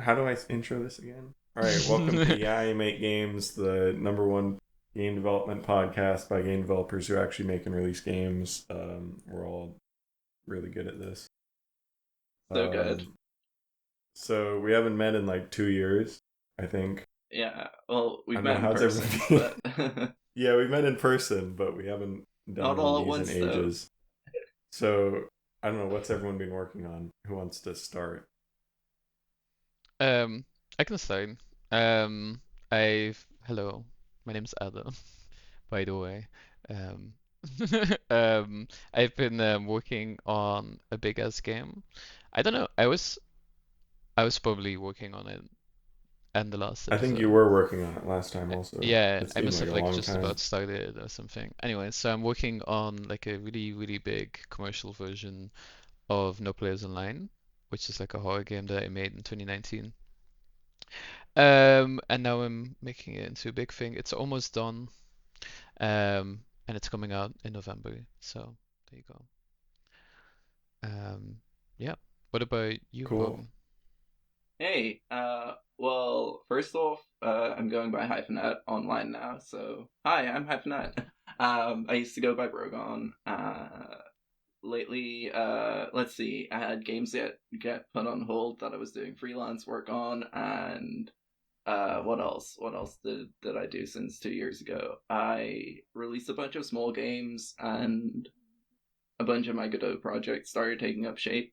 How do I intro this again? All right, welcome to Yeah, I Make Games, the number one game development podcast by game developers who actually make and release games. We're all really good at this. So good. So we haven't met in like 2 years, I think. Yeah. Well, I we've don't know met in how's person, everything. but Yeah, we met in person, but we haven't done not one of all at these in once, though. ages. So I don't know what's everyone been working on. Who wants to start? Um, I can start. Um, hello, my name's Adam, by the way. Um, I've been working on a big ass game. I don't know. I was probably working on it in the last I think you episode. were working on it last time also. Yeah, It's I been must like have a like long just time. about started or something. Anyway, so I'm working on like a really, really big commercial version of No Players Online, which is like a horror game that I made in 2019. And now I'm making it into a big thing. It's almost done. And it's coming out in November. So there you go. Yeah. What about you, Cool. Hogan? Hey, well, first off, I'm going by Hyphinett online now, so hi, I'm Hyphinett. I used to go by Brogon. Lately, let's see, I had games that get put on hold that I was doing freelance work on, and what else? What else did I do since 2 years ago? I released a bunch of small games, and a bunch of my Godot projects started taking up shape.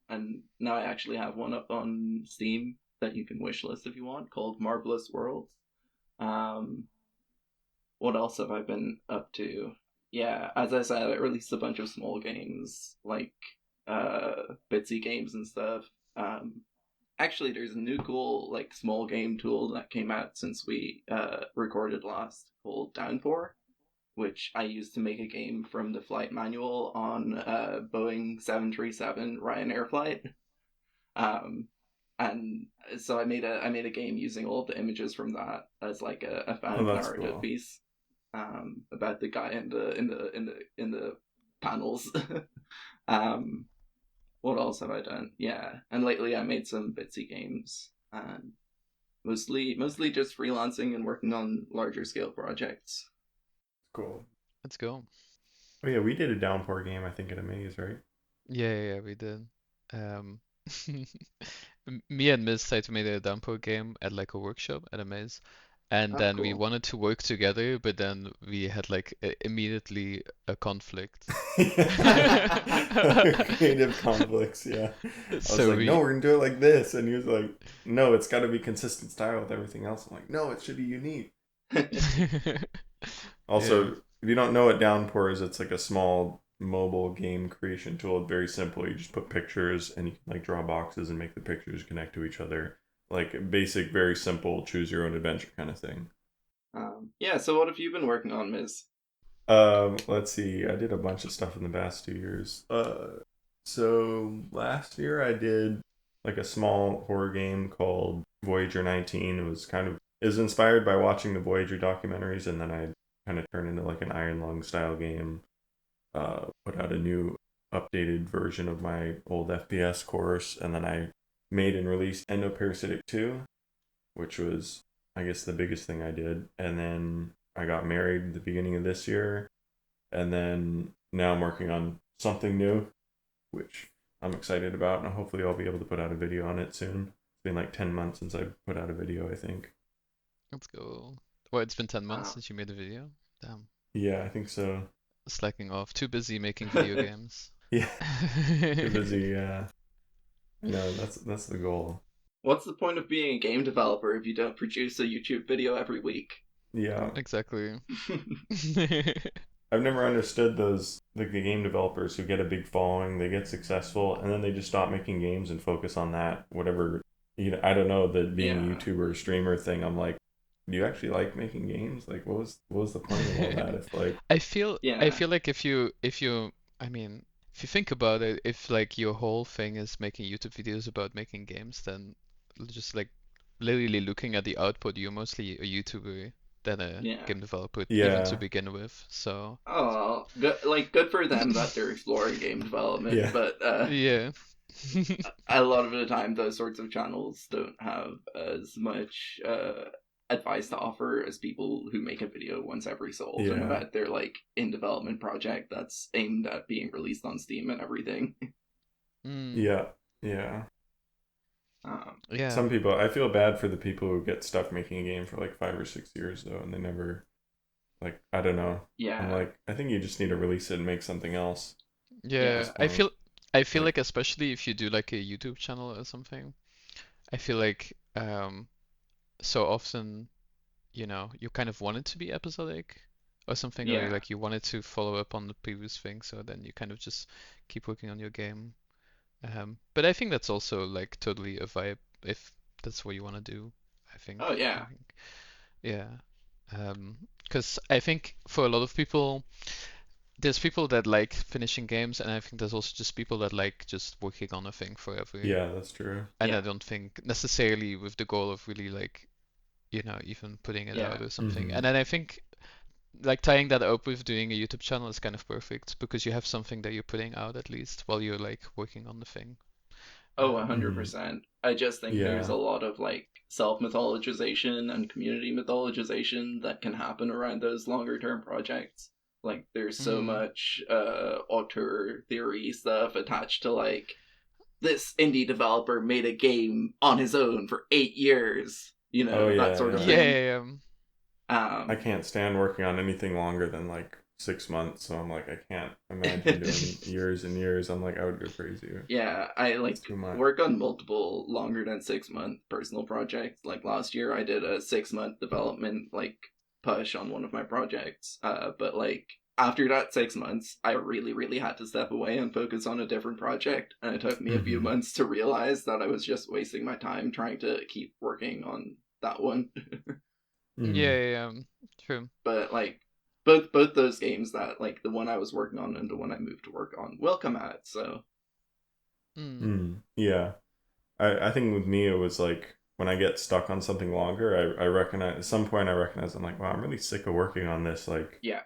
And now I actually have one up on Steam that you can wishlist if you want, called Marvelous Worlds. Um, what else have I been up to? Yeah, as I said, I released a bunch of small games, like bitsy games and stuff. Um, Actually, there's a new cool like small game tool that came out since we recorded last called Downpour, which I used to make a game from the flight manual on Boeing 737 Ryanair flight. Um, and so I made a game using all of the images from that as like a Oh, found that's narrative cool. piece about the guy in the panels. um, what else have I done? Yeah, and lately I made some bitsy games and mostly just freelancing and working on larger scale projects. Cool. Let's go. Oh yeah, we did a downpour game, I think, at Amaze, right? Yeah, we did. Um, Me and Miz tried to make a downpour game at like a workshop at a maze, and Oh, then we cool. wanted to work together, but then we had like immediately a conflict. Creative conflicts, yeah. I was So like, no, we we're gonna do it like this. And he was like, no, it's gotta be consistent style with everything else. I'm like, no, it should be unique. yeah. Also, if you don't know what downpour is, it's like a small mobile game creation tool. Very simple. You just put pictures and you can like draw boxes and make the pictures connect to each other. Like a basic, very simple choose your own adventure kind of thing. Yeah, so what have you been working on, Ms.? Let's see. I did a bunch of stuff in the past 2 years. So last year I did like a small horror game called Voyager 19. It was inspired by watching the Voyager documentaries, and then I kind of turned into like an Iron Lung style game. Put out a new updated version of my old FPS course, and then I made and released Endoparasitic 2, which was I guess the biggest thing I did. And then I got married at the beginning of this year, and then now I'm working on something new, which I'm excited about, and hopefully I'll be able to put out a video on it soon. It's been like 10 months since I put out a video, I think. Let's go. Well, it's been 10 months Wow. since you made a video. Damn. Yeah, I think so. Slacking off. Too busy making video games. Yeah, too busy. No, that's the goal. What's the point of being a game developer if you don't produce a YouTube video every week? Yeah, Exactly. I've never understood those like the game developers who get a big following, they get successful, and then they just stop making games and focus on that. Whatever, I don't know, the being a Yeah. YouTuber or streamer thing. I'm like, do you actually like making games? Like, what was the point of all that? If like, I Yeah. feel like I mean, if you think about it, if like your whole thing is making YouTube videos about making games, then just like literally looking at the output, you're mostly a YouTuber than a Yeah. game developer, even to yeah, begin with. So Oh, good. Like, good for them that they're exploring game development. yeah, But yeah, a lot of the time those sorts of channels don't have as much advice to offer as people who make a video once every so often Yeah. about their like in development project that's aimed at being released on Steam and everything. Mm, Yeah. Yeah. yeah. Some people, I feel bad for the people who get stuck making a game for like 5 or 6 years though, and they never, like, I don't know. I'm Yeah, like, I think you just need to release it and make something else at yeah, this Yeah, point. I feel Like, like especially if you do like a YouTube channel or something, I feel like so often, you kind of want it to be episodic or something, or yeah. like you wanted to follow up on the previous thing, so then you kind of just keep working on your game. But I think that's also like totally a vibe if that's what you want to do. I think. Oh I yeah. think. Yeah. Because I think for a lot of people, there's people that like finishing games, and I think there's also just people that like just working on a thing forever. yeah, that's true. And Yeah, I don't think necessarily with the goal of really like, even putting it yeah. out or something. Mm-hmm. And then I think like tying that up with doing a YouTube channel is kind of perfect because you have something that you're putting out at least while you're like working on the thing. Oh, Um, Mm-hmm. 100%. I just think there's Yeah. a lot of like self mythologization and community mythologization that can happen around those longer term projects. Like there's so mm, much auteur theory stuff attached to like this indie developer made a game on his own for 8 years, Oh that yeah, sort of yeah. yeah, thing. yeah, I Um, can't stand working on anything longer than like 6 months, so I'm like, I can't imagine doing years and years. I'm like, I would go crazy. yeah, I It's like too much. work on multiple longer than 6 month personal projects. Like last year, I did a 6 month development like push on one of my projects. But like after that 6 months, I really, really had to step away and focus on a different project, and it took me a few Mm-hmm. months to realize that I was just wasting my time trying to keep working on that one. yeah, Mm-hmm. yeah, yeah, true. But like both those games that like the one I was working on and the one I moved to work on will come out. So Mm, Mm. Yeah. I think with me, it was like when I get stuck on something longer, I recognize at some point, I recognize I'm like, wow, I'm really sick of working on this. Like, yeah,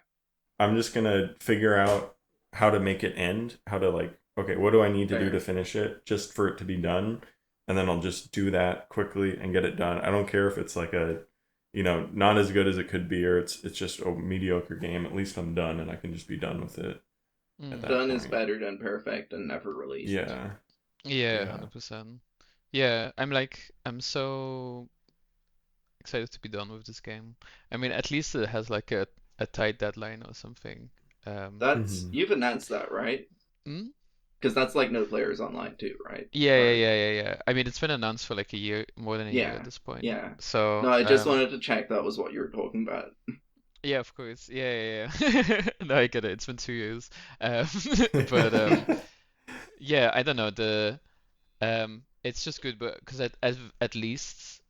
I'm just going to figure out how to make it end, how to like, okay, what do I need to do to fair. finish it just for it to be done? And then I'll just do that quickly and get it done. I don't care if it's like not as good as it could be, or it's just a mediocre game. At least I'm done and I can just be done with it at mm. that Done is point. better than perfect and never released. Yeah. Yeah, Yeah. 100%. Yeah, I'm so excited to be done with this game. I mean, at least it has like a tight deadline or something. Um, That's Hmm. you've announced that, right? mm? Because that's like no players online too, right? Yeah, yeah, Or yeah, yeah, yeah. I mean, it's been announced for like a year, more than a year at yeah, this point. yeah. So, No, I just wanted to check that was what you were talking about. yeah, of course. Yeah, yeah, yeah. No, I get it. It's been 2 years. Um, but yeah, I don't know. It's just good, but because at least,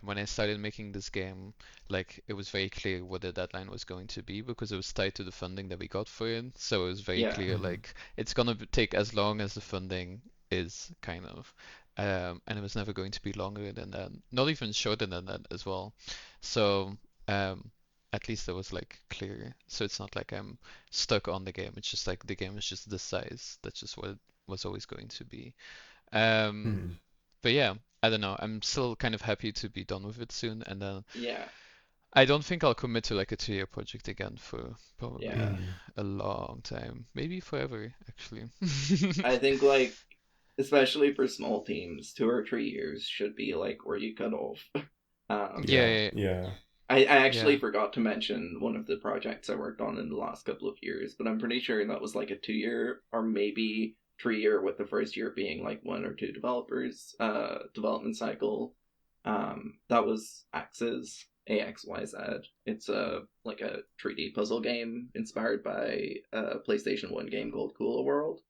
when I started making this game, like it was very clear what the deadline was going to be because it was tied to the funding that we got for it. So it was very Yeah, clear, Hmm. like it's gonna take as long as the funding is, kind of. And it was never going to be longer than that, not even shorter than that as well. So um, at least that was like clear. So it's not like I'm stuck on the game. It's just like the game is just the size. That's just what it was always going to be. Um, Hmm. but yeah, I don't know. I'm still kind of happy to be done with it soon, and then yeah, I don't think I'll commit to like a 2-year project again for yeah. probably a long time, maybe forever, actually. I think like especially for small teams, 2 or 3 years should be like where you cut off. Um, Yeah, Yeah. yeah, Yeah. I actually yeah. forgot to mention one of the projects I worked on in the last couple of years, but I'm pretty sure that was like a 2 year or maybe 3 year, with the first year being like one or two developers development cycle. That was Axes, AXYZ. It's a like a 3D puzzle game inspired by a PlayStation 1 game called Cooler World.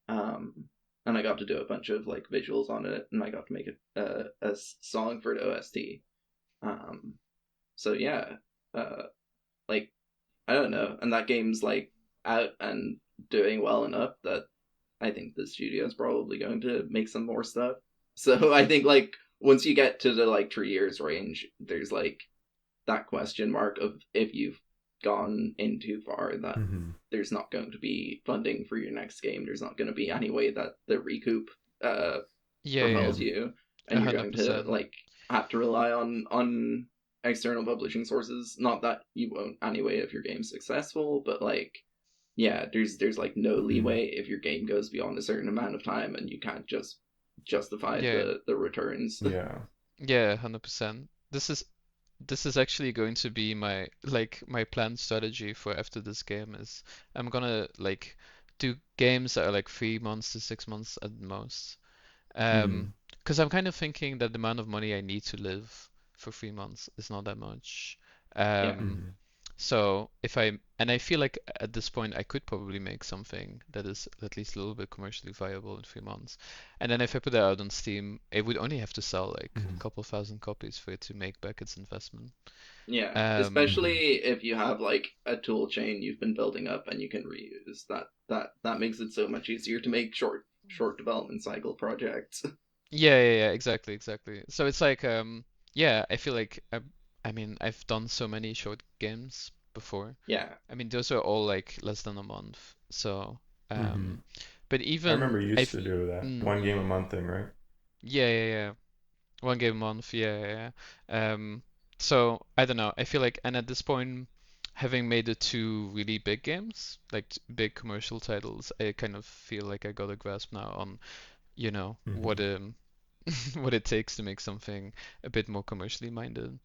Um, and I got to do a bunch of like visuals on it, and I got to make a song for the OST. Um, so yeah, uh, like I don't know, and that game's like out and doing well enough that I think the studio's probably going to make some more stuff. So I think like once you get to the like 3 years range, there's like that question mark of if you've gone in too far that Mm-hmm. there's not going to be funding for your next game. There's not going to be any way that the recoup Yeah, yeah, propels you, and you're going to 100%. like have to rely on external publishing sources. Not that you won't anyway if your game's successful, but like yeah, there's like no Mm-hmm. leeway if your game goes beyond a certain amount of time and you can't just justify Yeah, the returns. Yeah. yeah, 100%. This is actually going to be my planned strategy for after this game is I'm gonna like do games that are like 3 months to 6 months at most. Mm-hmm. Because I'm kind of thinking that the amount of money I need to live for 3 months is not that much. Yeah, Um, Mm-hmm. so and I feel like at this point I could probably make something that is at least a little bit commercially viable in 3 months. And then if I put it out on Steam, it would only have to sell like a Mm-hmm. couple thousand copies for it to make back its investment. yeah. Um, Mm-hmm. Especially if you have like a tool chain you've been building up and you can reuse. That makes it so much easier to make short development cycle projects. yeah, exactly, exactly. So it's like, yeah, I feel like I mean, I've done so many short games before. Yeah, I mean, those are all like less than a month. So, Mm-hmm. um, but I even remember you used I've, to do that mm, one game a month thing, right? yeah. One game a month, yeah. So I don't know. I feel like, and at this point, having made the two really big games, like big commercial titles, I kind of feel like I got a grasp now on, Mm-hmm. what what it takes to make something a bit more commercially minded.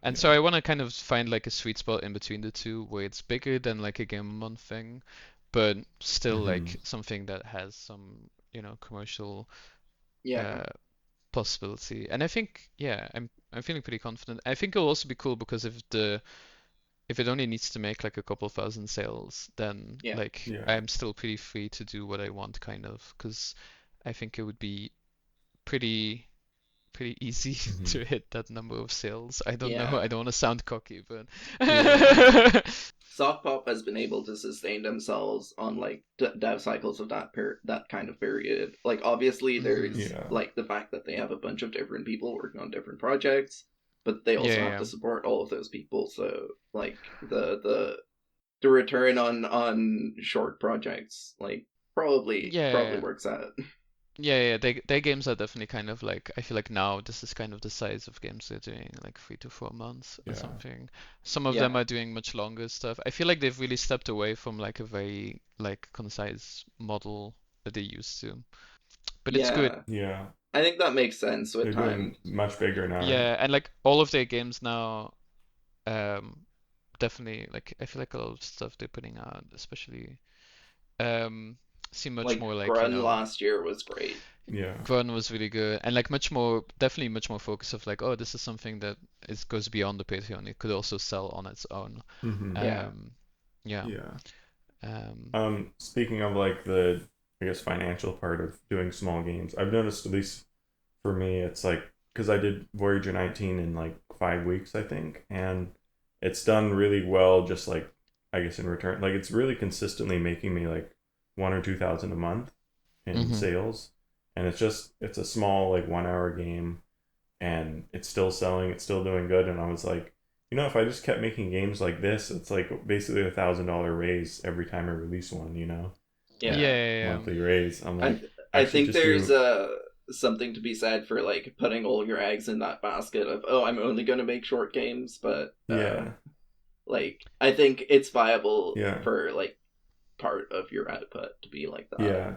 And so Yeah. I want to kind of find like a sweet spot in between the two where it's bigger than like a game a month thing, but still Mm-hmm. like something that has some, commercial yeah, uh, possibility. And I think, yeah, I'm feeling pretty confident. I think it'll also be cool because if it only needs to make like a couple thousand sales, then yeah, like Yeah. I'm still pretty free to do what I want, kind of, because I think it would be pretty pretty easy Mm-hmm. to hit that number of sales. I don't know. yeah. I don't want to sound cocky, but Yeah. Soft Pop has been able to sustain themselves on like dev cycles of that kind of period. Like obviously Mhm. there's Yeah. like the fact that they have a bunch of different people working on different projects, but they Yeah, also have yeah, to support all of those people. So like the return on short projects like probably yeah. works out. Yeah. Their games are definitely kind of like I feel like now this is kind of the size of games they're doing, like 3 to 4 months or Yeah. something. Some of them Yeah, are doing much longer stuff. I feel like they've really stepped away from like a very like concise model that they used to. But it's good. yeah. Yeah. I think that makes sense with They're time. doing much bigger now, right? Yeah, and like all of their games now, um, definitely like I feel like a lot of stuff they're putting out, especially um, seem much Like more like, Grun last year was great. Yeah. Grun was really good, and like much more, definitely much more focus of like, oh, this is something that goes beyond the Patreon. It could also sell on its own. Mm-hmm. Yeah, Um, yeah. Yeah. Um, Speaking of like the, I guess, financial part of doing small games, I've noticed, at least for me, it's like, because I did Voyager 19 in like 5 weeks, I think, and it's done really well, just like, I guess, in return. Like, it's really consistently making me like 1 or 2 thousand a month in mhm. sales. And it's a small, like 1 hour game, and it's still selling, it's still doing good. And I was like, if I just kept making games like this, it's like basically $1,000 raise every time I release one, Yeah, yeah. yeah, monthly raise. I'm I like, I actually think just there's do, something to be said for like putting all your eggs in that basket of I'm only going to make short games, but yeah, like I think it's viable yeah, for like part of your output to be like that. yeah.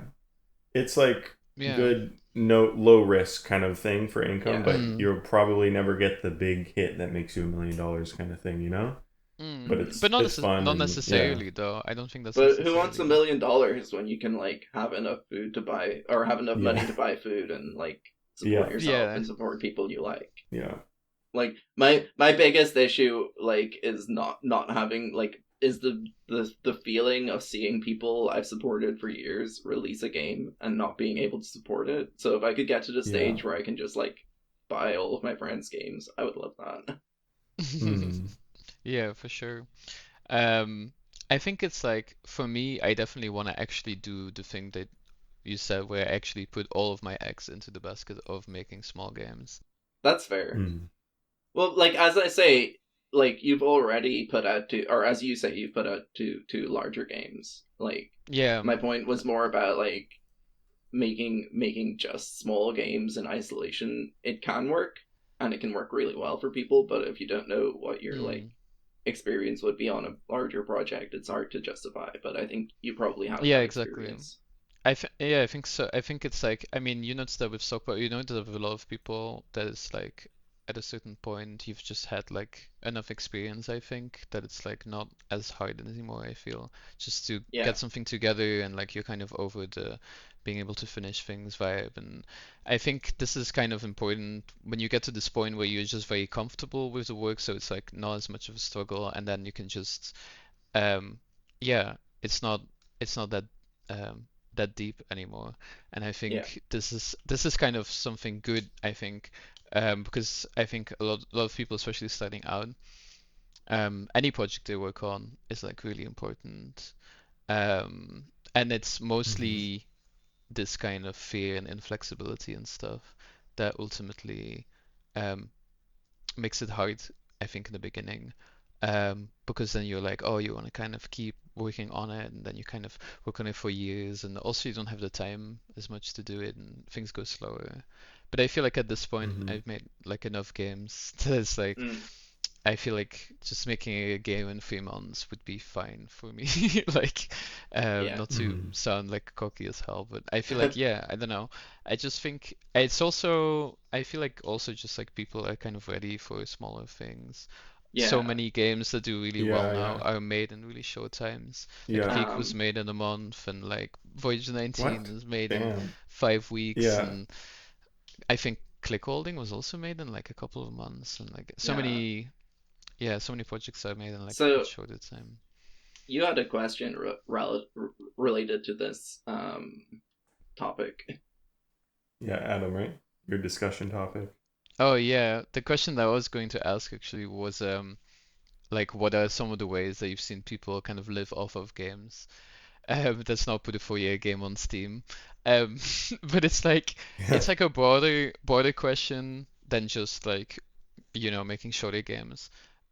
It's like yeah. good, no low risk kind of thing for income, Yeah. but Mm, you'll probably never get the big hit that makes you $1 million kind of thing. But Hmm. But not it's fun, not and yeah, necessarily though. I don't think that's But who wants a necessarily. million dollars when you can like have enough food to buy or have enough money yeah, to buy food and like support yeah, yourself Yeah. and support people you like? yeah, Like my biggest issue like is not having like is the feeling of seeing people I've supported for years release a game and not being able to support it. So if I could get to the yeah. stage where I can just like buy all of my friends' games, I would love that. Mm, Yeah, for sure. Um, I think it's like for me, I definitely want to actually do the thing that you said, where I actually put all of my eggs into the basket of making small games. That's fair. mm, Well, like as I say, like you've already put out to, or as you say, you've put out to larger games. Like Yeah, my point was more about like making just small games in isolation. It can work, and it can work really well for people, but if you don't know what your like mm, experience would be on a larger project, it's hard to justify. But I think you probably have yeah, that exactly. experience. Yeah, I think so. I think it's like, I mean, you notice that with soccer, you know that with a lot of people that is like at a certain point you've just had like enough experience, I think, that it's like not as hard anymore, I feel. Just to Yeah, get something together and like you're kind of over the being able to finish things vibe. And I think this is kind of important when you get to this point where you're just very comfortable with the work, so it's like not as much of a struggle, and then you can just um, yeah, it's not it's not that um, that deep anymore. And I yeah, think this is kind of something good, I think, because I think a lot of people, especially starting out, any project they work on is like really important. Um, and it's Mm-hmm. mostly this kind of fear and inflexibility and stuff that ultimately um, makes it hard, I think, in the beginning. Because then you're like, oh, you want to kind of keep working on it, and then you kind of work on it for years, and also you don't have the time as much to do it, and things go slower. But I feel like at this point, Mm-hmm. I've made like enough games that it's like mm, I feel like just making a game in 3 months would be fine for me. Like, yeah, not to Mm-hmm. sound like cocky as hell, but I feel like, yeah, I don't know. I just think it's also, I feel like also just like people are kind of ready for smaller things. So yeah. many games that do really well Yeah, now yeah, are made in really short times. Like yeah. Peak was Um, made in a month, and like Voyage 19 What? is made in Damn. 5 weeks, Yeah. and I think Click Holding was also made in like a couple of months, and like so yeah. many, yeah, so many projects are made in like much So shorter time. you had a question related to this topic. Yeah, Adam, right? Your discussion topic. Oh yeah, the question that I was going to ask actually was like what are some of the ways that you've seen people kind of live off of games? That's not put a 4-year game on Steam. Um, but Yeah. it's like a broader question than just like making shorter games.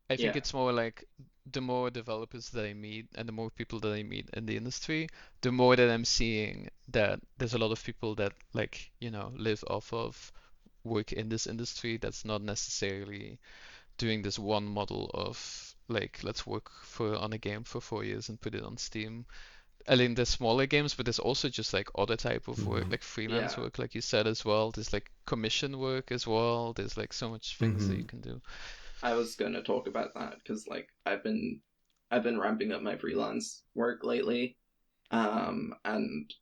I think Yeah, it's more like the more developers that I meet and the more people that I meet in the industry, the more that I'm seeing that there's a lot of people that like, live off of work in this industry that's not necessarily doing this one model of like let's work for on a game for 4 years and put it on Steam. I mean, there's smaller games, but there's also just like other type of work, Mm-hmm. like freelance yeah. work, like you said as well. There's like commission work as well. There's like so much things that you Mm-hmm. can do. I was going to talk about that because like I've been ramping up my freelance work lately. And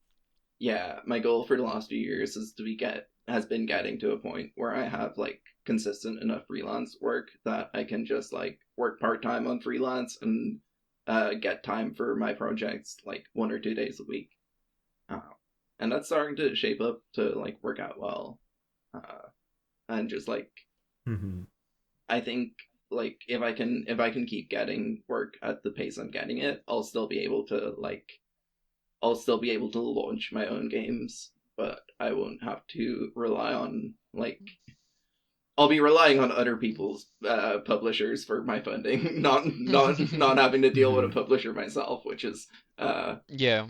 yeah, my goal for the last few years is to be get has been getting to a point where I have like consistent enough freelance work that I can just like work part time on freelance and get time for my projects like 1 or 2 days a week. Uh, and that's starting to shape up to like work out well. Uh, and just like Mm-hmm. I think like if I can keep getting work at the pace I'm getting it, I'll still be able to launch my own games, but I won't have to rely on like I'll be relying on other people's publishers for my funding, not having to deal with a Mm-hmm. publisher myself, which is uh, Yeah.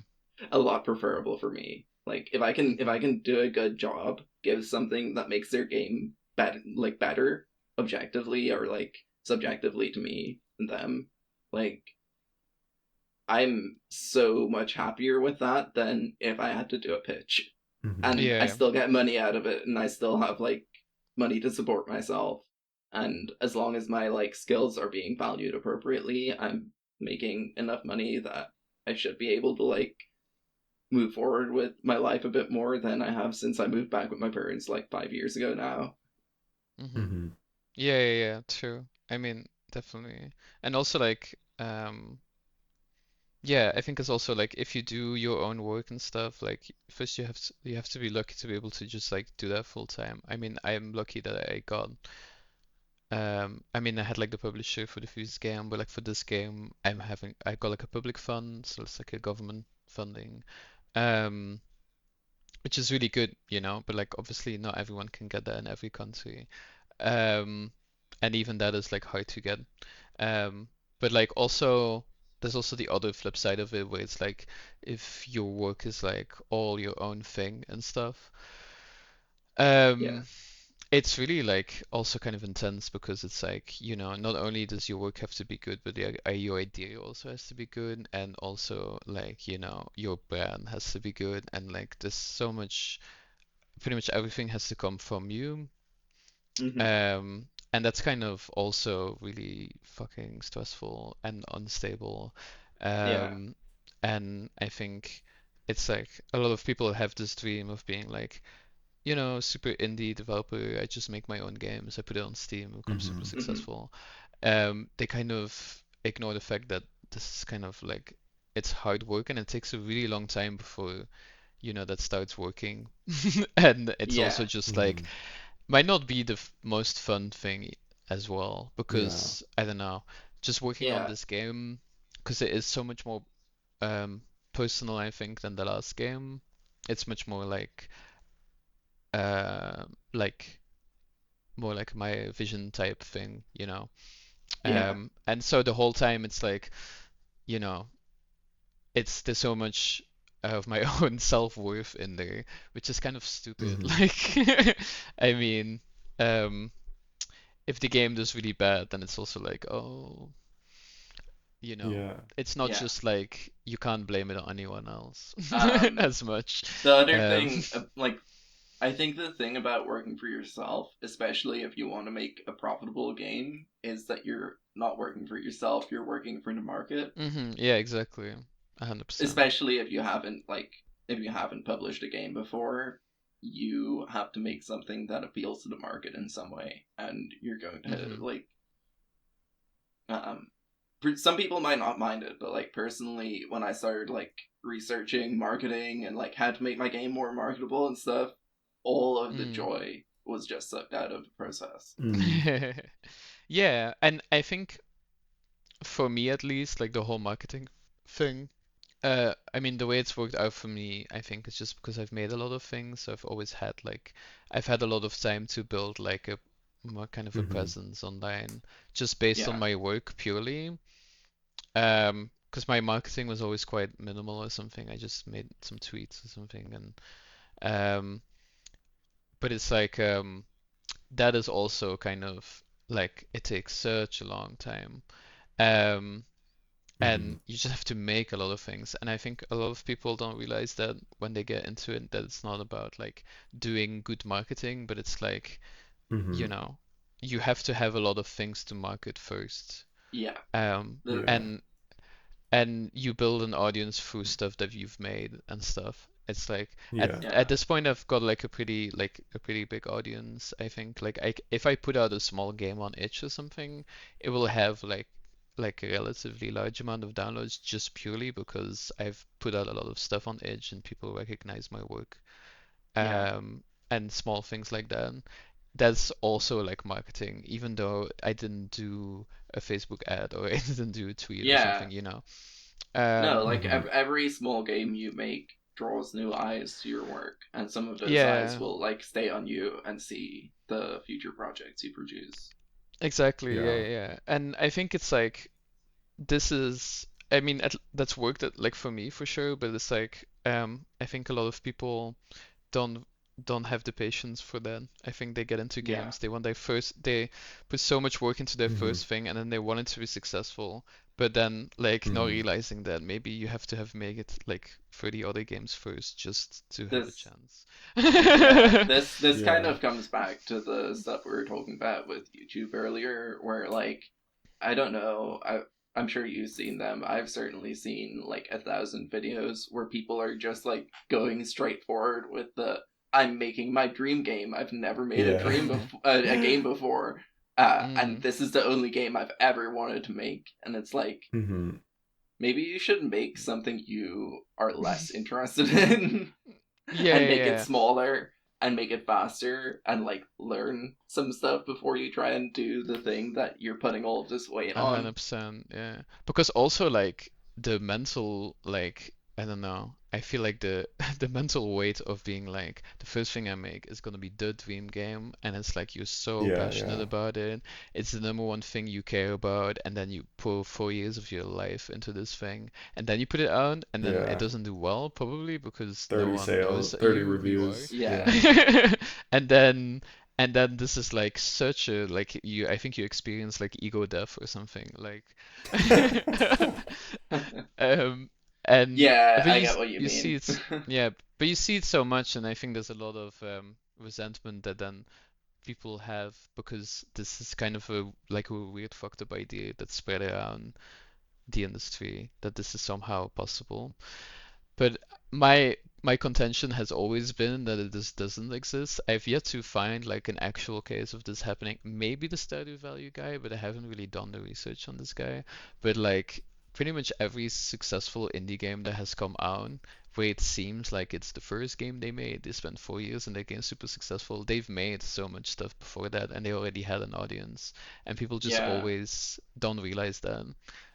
a lot preferable for me. Like if I can do a good job, give something that makes their game better objectively or like subjectively to me and them, like I'm so much happier with that than if I had to do a pitch. Mm-hmm. And I Yeah. still get money out of it and I still have like money to support myself. And as long as my like skills are being valued appropriately, I'm making enough money that I should be able to like move forward with my life a bit more than I have since I moved back with my parents like 5 years ago now. hmm Mm-hmm. Yeah, yeah, yeah, true. I mean, definitely. And also like yeah, I think it's also like if you do your own work and stuff, like first you have to be lucky to be able to just like do that full time. I mean, I'm lucky that I mean I had like the publisher for the first game, but like for this game I got like a public fund, so it's like a government funding. Um which is really good, but like obviously not everyone can get that in every country. Um and even that is like hard to get. Um, but like also there's also the other flip side of it where it's like if your work is like all your own thing and stuff, Yeah. um, it's really like also kind of intense because it's like, not only does your work have to be good, but your idea also has to be good, and also like, your brand has to be good, and like there's so much, pretty much everything has to come from you. Hmm. And that's kind of also really fucking stressful and unstable. Yeah. Um, and I think it's like a lot of people have this dream of being like, super indie developer. I just make my own games. I put it on Steam, become super Mm-hmm. Hmm. successful. They kind of ignore the fact that this is kind of like it's hard work and it takes a really long time before, that starts working. And it's also Yeah. just like Mm-hmm. might not be the most fun thing as well Yeah. because I don't know, just working on Yeah. this game because it is so much more um, personal, I think, than the last game. It's much more uh, like more like my vision type thing. Yeah. And so the whole time it's like, you know, there's so much of my own self-worth in there, which is kind of stupid. Mm-hmm. Like, I mean, um, if the game does really bad, then it's also like, oh, you know, Yeah. it's not Yeah. just like you can't blame it on anyone else Um, as much. the other Um, thing, like, I think the thing about working for yourself, especially if you want to make a profitable game, is that you're not working for yourself, you're working for the market. yeah, exactly. 100%. Especially if you haven't published a game before, you have to make something that appeals to the market in some way, and you're going to hmm um some people might not mind it, but like personally, when I started like researching marketing and like how to make my game more marketable and stuff, all of the Mm. joy was just sucked out of the process. Mm. Yeah, and I think for me at least, like the whole marketing thing, I mean, the way it's worked out for me, I think it's just because I've made a lot of things. So I've had a lot of time to build like a more kind of a Mm-hmm. presence online, just based on Yeah. my work purely. Because my marketing was always quite minimal or something. I just made some tweets or something, and um, but it's like that is also kind of like it takes such a long time. Um, Mm-hmm. and you just have to make a lot of things. And I think a lot of people don't realize that when they get into it, that it's not about like doing good marketing, but it's like, you Mm-hmm. know, you have to have a lot of things to market first. Yeah. Um, The Yeah. and you build an audience through stuff that you've made and stuff. It's like Yeah. at yeah. this point I've got like a pretty big audience. I think like if I put out a small game on itch or something, it will have like a relatively large amount of downloads just purely because I've put out a lot of stuff on itch and people recognize my work. Yeah. Um, and small things like that. That's also like marketing, even though I didn't do a Facebook ad or I didn't do a tweet or Yeah. something. No, Um, like Mm-hmm. every small game you make draws new eyes to your work, and some of those eyes yeah, will like stay on you and see the future projects you produce. exactly. Yeah, Yeah. yeah. Yeah. And I think it's like this is, I mean, that's worked like for me for sure, but it's like I think a lot of people don't don't have the patience for that. I think they get into Yeah. games, they put so much work into their Mm-hmm. first thing and then they want it to be successful, but then like not Mm-hmm. realizing that maybe you have to have made it like 30 other games first just to have a This chance. Yeah, this kind Yeah. of comes back to the stuff we were talking about with YouTube earlier, where like I don't know, I'm sure you've seen them. I've certainly seen like 1,000 videos where people are just like going straight forward with the I'm making my dream game. I've never made Yeah. a game before, and Mm. this is the only game I've ever wanted to make. And it's like Mm-hmm. maybe you should make something you are less interested in Yeah, and yeah, make it yeah. smaller and make it faster and like learn some stuff before you try and do the thing that you're putting all of this weight on. 100%, yeah. Because also like the mental like I don't know. I feel like the the mental weight of being like the first thing I make is gonna be the dream game, and it's like you're so Yeah, passionate yeah, about it. It's the number one thing you care about, and then you pour 4 years of your life into this thing, and then you put it out, and then it yeah. doesn't do well, probably because no 30 one knows sales, that 30 who you are. reviews. Yeah. Yeah. And then and then this is like such a like you I think you experience like ego death or something like um and Yeah, but I get what you you see mean. it's yeah but you see it so much, and I think there's a lot of resentment that then people have because this is kind of a like a weird fucked up idea that's spread around the industry that this is somehow possible. But my contention has always been that it just doesn't exist. I've yet to find like an actual case of this happening. Maybe the Stardew Value guy, but I haven't really done the research on this guy. But like pretty much every successful indie game that has come out, where it seems like it's the first game they made, they spent 4 years and their game's super successful. They've made so much stuff before that, and they already had an audience, and people just Yeah. always don't realize that.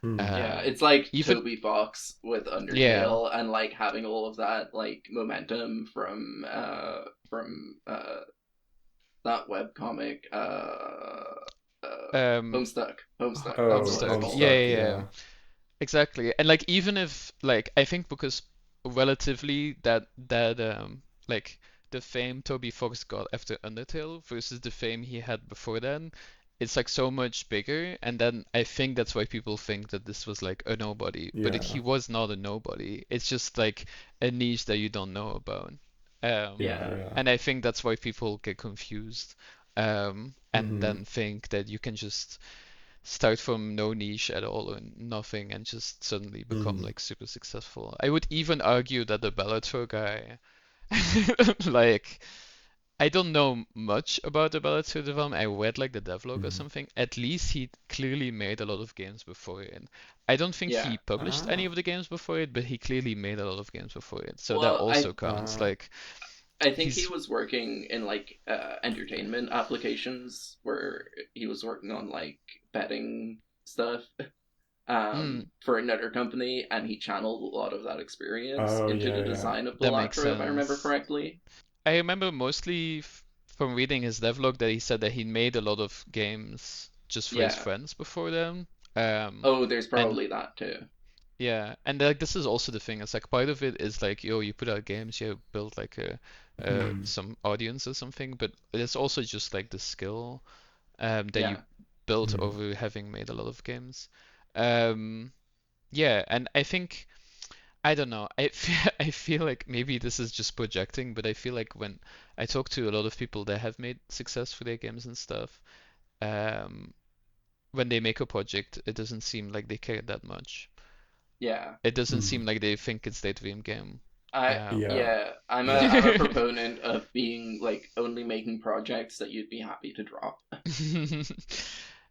Hmm. Yeah, Um, it's like even Toby Fox with yeah. Undertale and like having all of that like momentum from that webcomic Um, Homestuck. That's Oh, what it's Homestuck. called. Yeah, Homestuck, yeah, yeah. yeah. Exactly. And like even if like I think because relatively that like the fame Toby Fox got after Undertale versus the fame he had before then, it's like so much bigger. And then I think that's why people think that this was like a nobody, but he Yeah. was not a nobody. It's just like a niche that you don't know about. Um, Yeah, Yeah. yeah. and I think that's why people get confused. And Hmm. then think that you can just start from no niche at all or nothing and just suddenly become Hmm. like super successful. I would even argue that the Bellator guy, like, I don't know much about the Bellator development. I read like the devlog or Hmm. something. At least he clearly made a lot of games before it. I don't think Yeah. he published any Ah. of the games before it, but he clearly made a lot of games before it. So that Well, also I counts. Ah. Like, I think he he's. was working in like entertainment applications where he was working on like betting stuff Mm, for another company, and he channeled a lot of that experience Oh, into the yeah, yeah. design of that makes Balatro, if I remember sense. correctly. I remember mostly from reading his devlog that he said that he made a lot of games just for his Yeah. friends before them. Um, Oh, there's and probably that too. yeah, and like this is also the thing. It's like part of it is like, yo, you put out games, you build like a Hmm. some audience or something, but it's also just like the skill that you Yeah. built Hmm. over having made a lot of games. Um, yeah, and I think. I don't know. I feel like maybe this is just projecting, but I feel like when I talk to a lot of people that have made success for their games and stuff, um, when they make a project, it doesn't seem like they care that much. Yeah. It doesn't Hmm. seem like they think it's their dream game. I Yeah. yeah, Yeah. I'm a proponent of being like only making projects that you'd be happy to drop.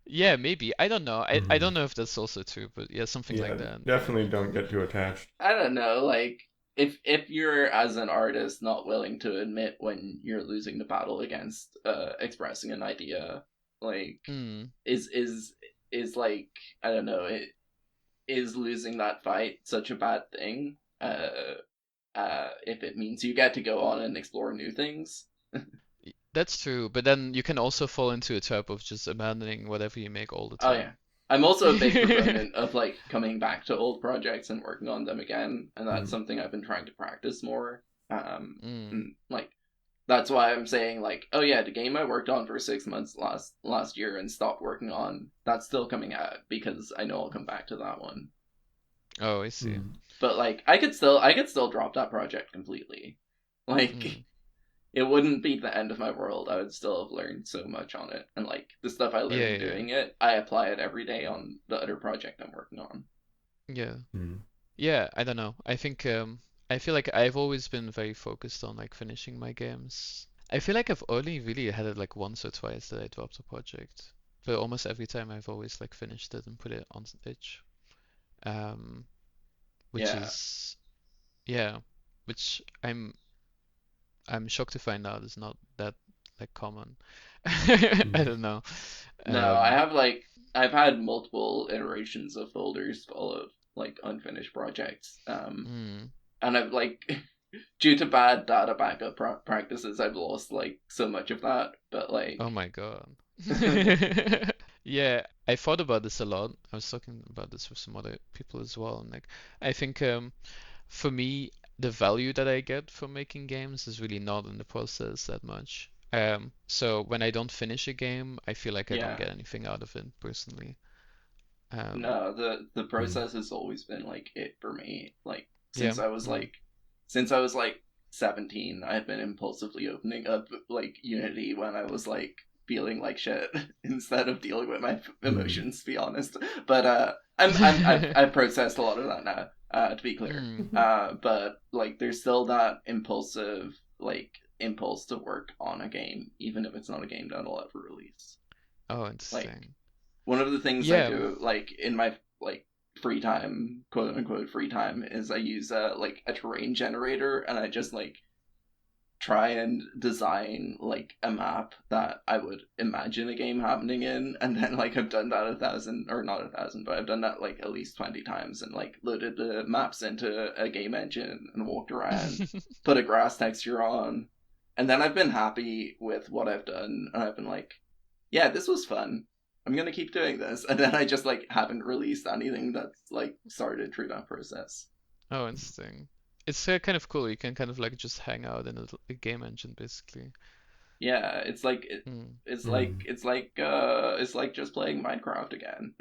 Yeah, maybe. I don't know. I Hmm. don't know if that's also true, but yeah, something like Yeah, that. definitely don't get too attached. I don't know, like if you're as an artist not willing to admit when you're losing the battle against expressing an idea, like Mm. is like I don't know, it is losing that fight such a bad thing? If it means you get to go on and explore new things. That's true, but then you can also fall into a trap of just abandoning whatever you make all the Oh yeah. time. I'm also a big proponent of like coming back to old projects and working on them again, and that's Hmm. something I've been trying to practice more. Mm. Like that's why I'm saying like, oh yeah, the game I worked on for 6 months last year and stopped working on, that's still coming out because I know I'll come back to that one. Oh, I see. Hmm. But like I could still drop that project completely. Like Mm. it wouldn't be the end of my world. I would still have learned so much on it. And like the stuff I Yeah, learned yeah, doing it, I apply it every day on the other project I'm working on. yeah. Hmm. Yeah, I don't know. I think I feel like I've always been very focused on like finishing my games. I feel like I've only really had it like once or twice that I dropped a project. But almost every time I've always like finished it and put it on Stitch. Um, which Yeah. is yeah, which I'm shocked to find out is not that like common. I Hmm. don't know. No, I Um, have like I've had multiple iterations of folders full of like unfinished projects. mm. and I've like due to bad data backup practices, I've lost like so much of that. But Oh like, my God. Yeah, I thought about this a lot. I was talking about this with some other people as well. And like, I think for me, the value that I get from making games is really not in the process that much. So when I don't finish a game, I feel like I don't yeah, get anything out of it personally. Um, no, the Hmm. process has always been like it for me. Like yeah. Mm. since I was like 17, I've been impulsively opening up like Unity when I was like feeling like shit instead of dealing with my Hmm. emotions, to be honest. But I've processed a lot of that now, to be clear. Mm. But like there's still that impulsive like impulse to work on a game, even if it's not a game that I'll ever release. Oh, Like interesting. one of the things I Yeah. do, like in my like free time, quote unquote free time, is I use like a terrain generator, and I just like try and design like a map that I would imagine a game happening in, and then like I've done that 1,000 or not 1,000, but I've done that like at least 20 times, and like loaded the maps into a game engine and walked around, put a grass texture on, and then I've been happy with what I've done, and I've been like, yeah, this was fun. I'm gonna keep doing this, and then I just like haven't released anything that's like started through that process. Oh, interesting. It's kind of cool. You can kind of like just hang out in a game engine basically. Yeah, it's like Mm. Hmm. it's like just playing Minecraft again.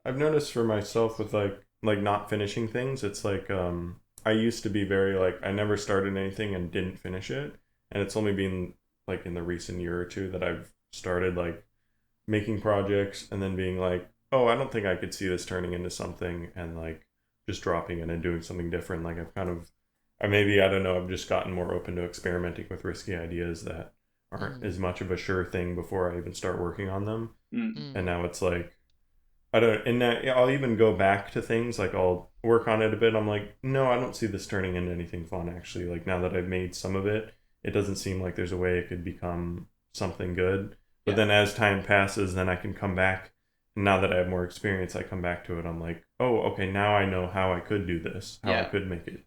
I've noticed for myself with like not finishing things, it's like I used to be very like I never started anything and didn't finish it, and it's only been like in the recent year or two that I've started like making projects and then being like, oh, I don't think I could see this turning into something, and like just dropping it and doing something different. Like I've kind of, I maybe I don't know, I've just gotten more open to experimenting with risky ideas that aren't Mm. as much of a sure thing before I even start working on them. Mm. And Mm. now it's like I don't, and that, I'll even go back to things like I'll work on it a bit. I'm like, no, I don't see this turning into anything fun. Actually, like now that I've made some of it, it doesn't seem like there's a way it could become something good. But Yeah, then as time passes, then I can come back. And now that I have more experience, I come back to it. I'm like, oh, okay, now I know how I could do this, how I yeah. could make it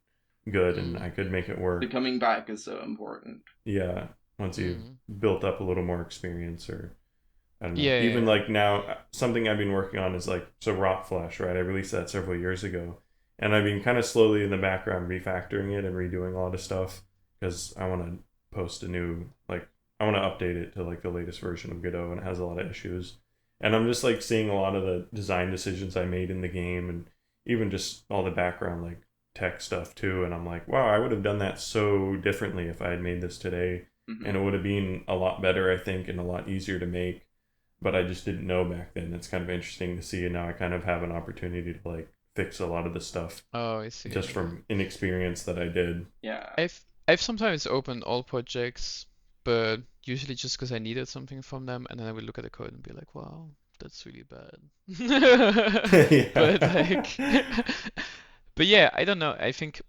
good, and I Mm. could make it work. The coming back is so important. Yeah, once you've Mm. built up a little more experience or I don't know. Yeah, yeah, Even yeah. like now, something I've been working on is like so Rot Flesh, right? I released that several years ago, and I've been kind of slowly in the background refactoring it and redoing a lot of stuff because I want to post a new like I want to update it to like the latest version of Godot, and it has a lot of issues. And I'm just like seeing a lot of the design decisions I made in the game, and even just all the background like tech stuff too. And I'm like, wow, I would have done that so differently if I had made this today, and Hmm. it would have been a lot better, I think, and a lot easier to make, but I just didn't know back then. It's kind of interesting to see, and now I kind of have an opportunity to like fix a lot of the stuff Oh, I see. just Yeah. from inexperience that I did. Yeah, I've sometimes opened all projects, but usually just because I needed something from them, and then I would look at the code and be like, wow, that's really bad. But Yeah. like, but yeah, I don't know. I think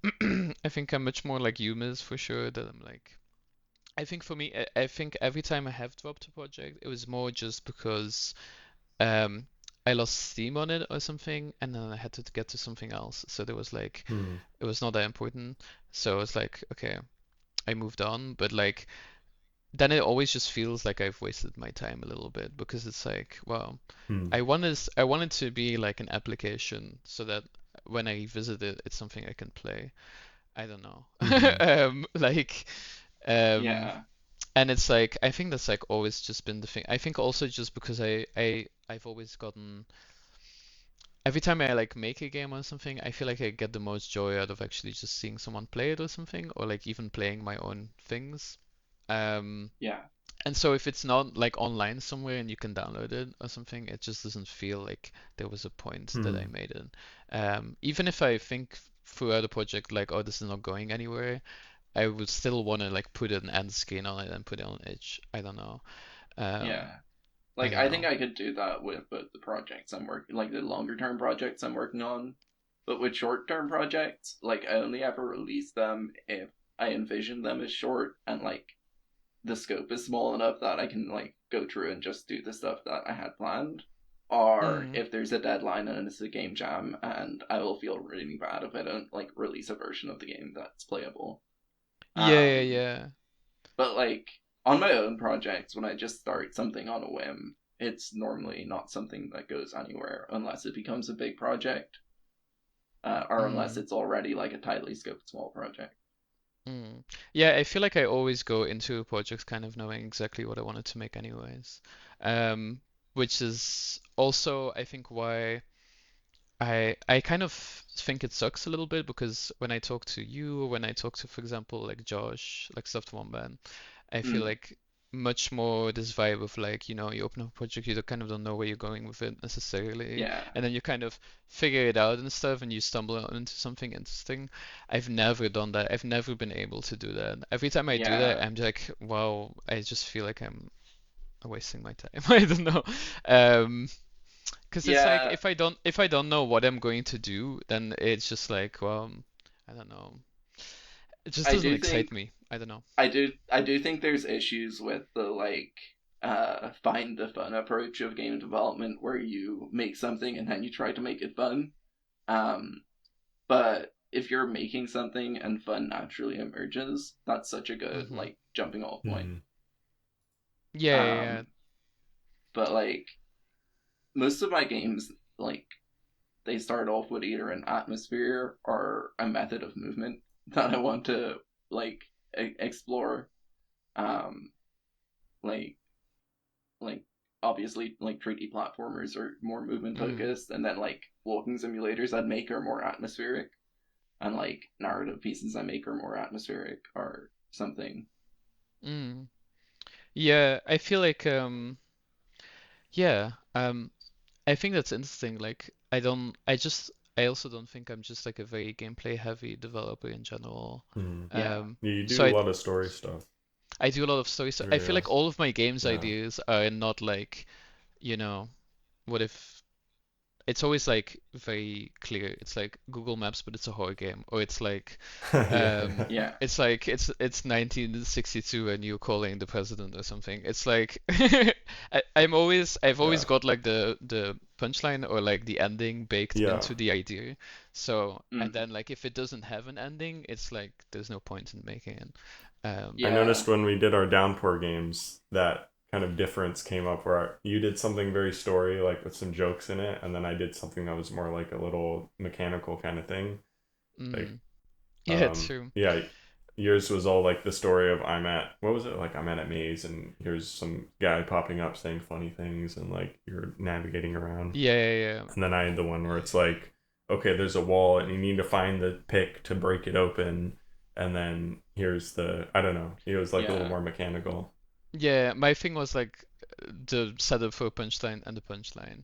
I think I'm much more like you, Miz, for sure. That I'm like, I think for me, I think every time I have dropped a project, it was more just because um I lost steam on it or something, and then I had to get to something else. So there was like, Hmm. it was not that important. So it's like, okay, I moved on, but like then it always just feels like I've wasted my time a little bit because it's like, well, Hmm. I want it to be like an application so that when I visit it, it's something I can play. I don't know. Hmm. Like, um, yeah, and it's like I think that's like always just been the thing. I think also just because I've always gotten every time I like make a game or something, I feel like I get the most joy out of actually just seeing someone play it or something, or like even playing my own things. Um, yeah, and so if it's not like online somewhere and you can download it or something, it just doesn't feel like there was a point that I Hmm. made it. Even if I think throughout the project like, oh, this is not going anywhere, I would still want to like put an end screen on it and put it on itch. I don't know. Um, yeah. I Like don't I think know. I could do that with both the projects I'm working, like the longer term projects I'm working on. But with short term projects, like I only ever release them if I envision them as short and like the scope is small enough that I can like go through and just do the stuff that I had planned. or Mm. if there's a deadline and it's a game jam, and I will feel really bad if I don't like release a version of the game that's playable. Yeah, yeah, Um, yeah. but like on my own projects, when I just start something on a whim, it's normally not something that goes anywhere unless it becomes a big project, or unless Mm. it's already like a tightly scoped small project. Mm. Yeah, I feel like I always go into projects kind of knowing exactly what I wanted to make anyways. Um, which is also, I think, why I kind of think it sucks a little bit because when I talk to you, or when I talk to, for example, like Josh, like Stuffed Wombat, I feel Mm, like much more this vibe of like, you open up a project, you kind of don't know where you're going with it necessarily, yeah, and then you kind of figure it out and stuff, and you stumble into something interesting. I've never done that. I've never been able to do that. Every time I do that, yeah, I'm like, wow, I just feel like I'm wasting my time. I don't know. Um, because it's like yeah. if I don't know what I'm going to do, then it's just like, well, I don't know. It just I doesn't do think excite me. I don't know. I do think there's issues with the like find the fun approach of game development where you make something and then you try to make it fun. Um, but if you're making something and fun naturally emerges, that's such a good Mm-hmm. like jumping off point. Mm. Yeah, yeah, yeah. But like most of my games, like they start off with either an atmosphere or a method of movement that I want to like explore. Um, like like obviously like 3D platformers are more movement Mm, focused, and then like walking simulators I'd make are more atmospheric, and like narrative pieces I make are more atmospheric or something. mm. Yeah, I feel like yeah, I think that's interesting. Like I also don't think I'm just like a very gameplay heavy developer in general. Mm. Yeah, You So do a lot of story stuff. I do a lot of stories. So I feel Yeah. like all of my games Yeah. ideas are not like, you know, what if it's always like very clear. It's like Google Maps, but it's a horror game, or it's like, Yeah. um, yeah, it's like it's 1962 and you're calling the president or something. It's like I've always Yeah. got like the punchline or like the ending baked Yeah. into the idea. So and mm, then like if it doesn't have an ending, it's like there's no point in making it. I yeah, noticed when we did our downpour games that kind of difference came up where you did something very story like with some jokes in it, and then I did something that was more like a little mechanical kind of thing. Like mm, yeah, it's true. yeah, yours was all like the story of I'm at what was it like I'm at a maze and here's some guy popping up saying funny things and like you're navigating around. Yeah, yeah, yeah. And then I had the one where it's like, okay, there's a wall and you need to find the pick to break it open. And then here's the, I don't know, it was like a little yeah, more mechanical. Yeah, my thing was like the setup for a punchline and the punchline.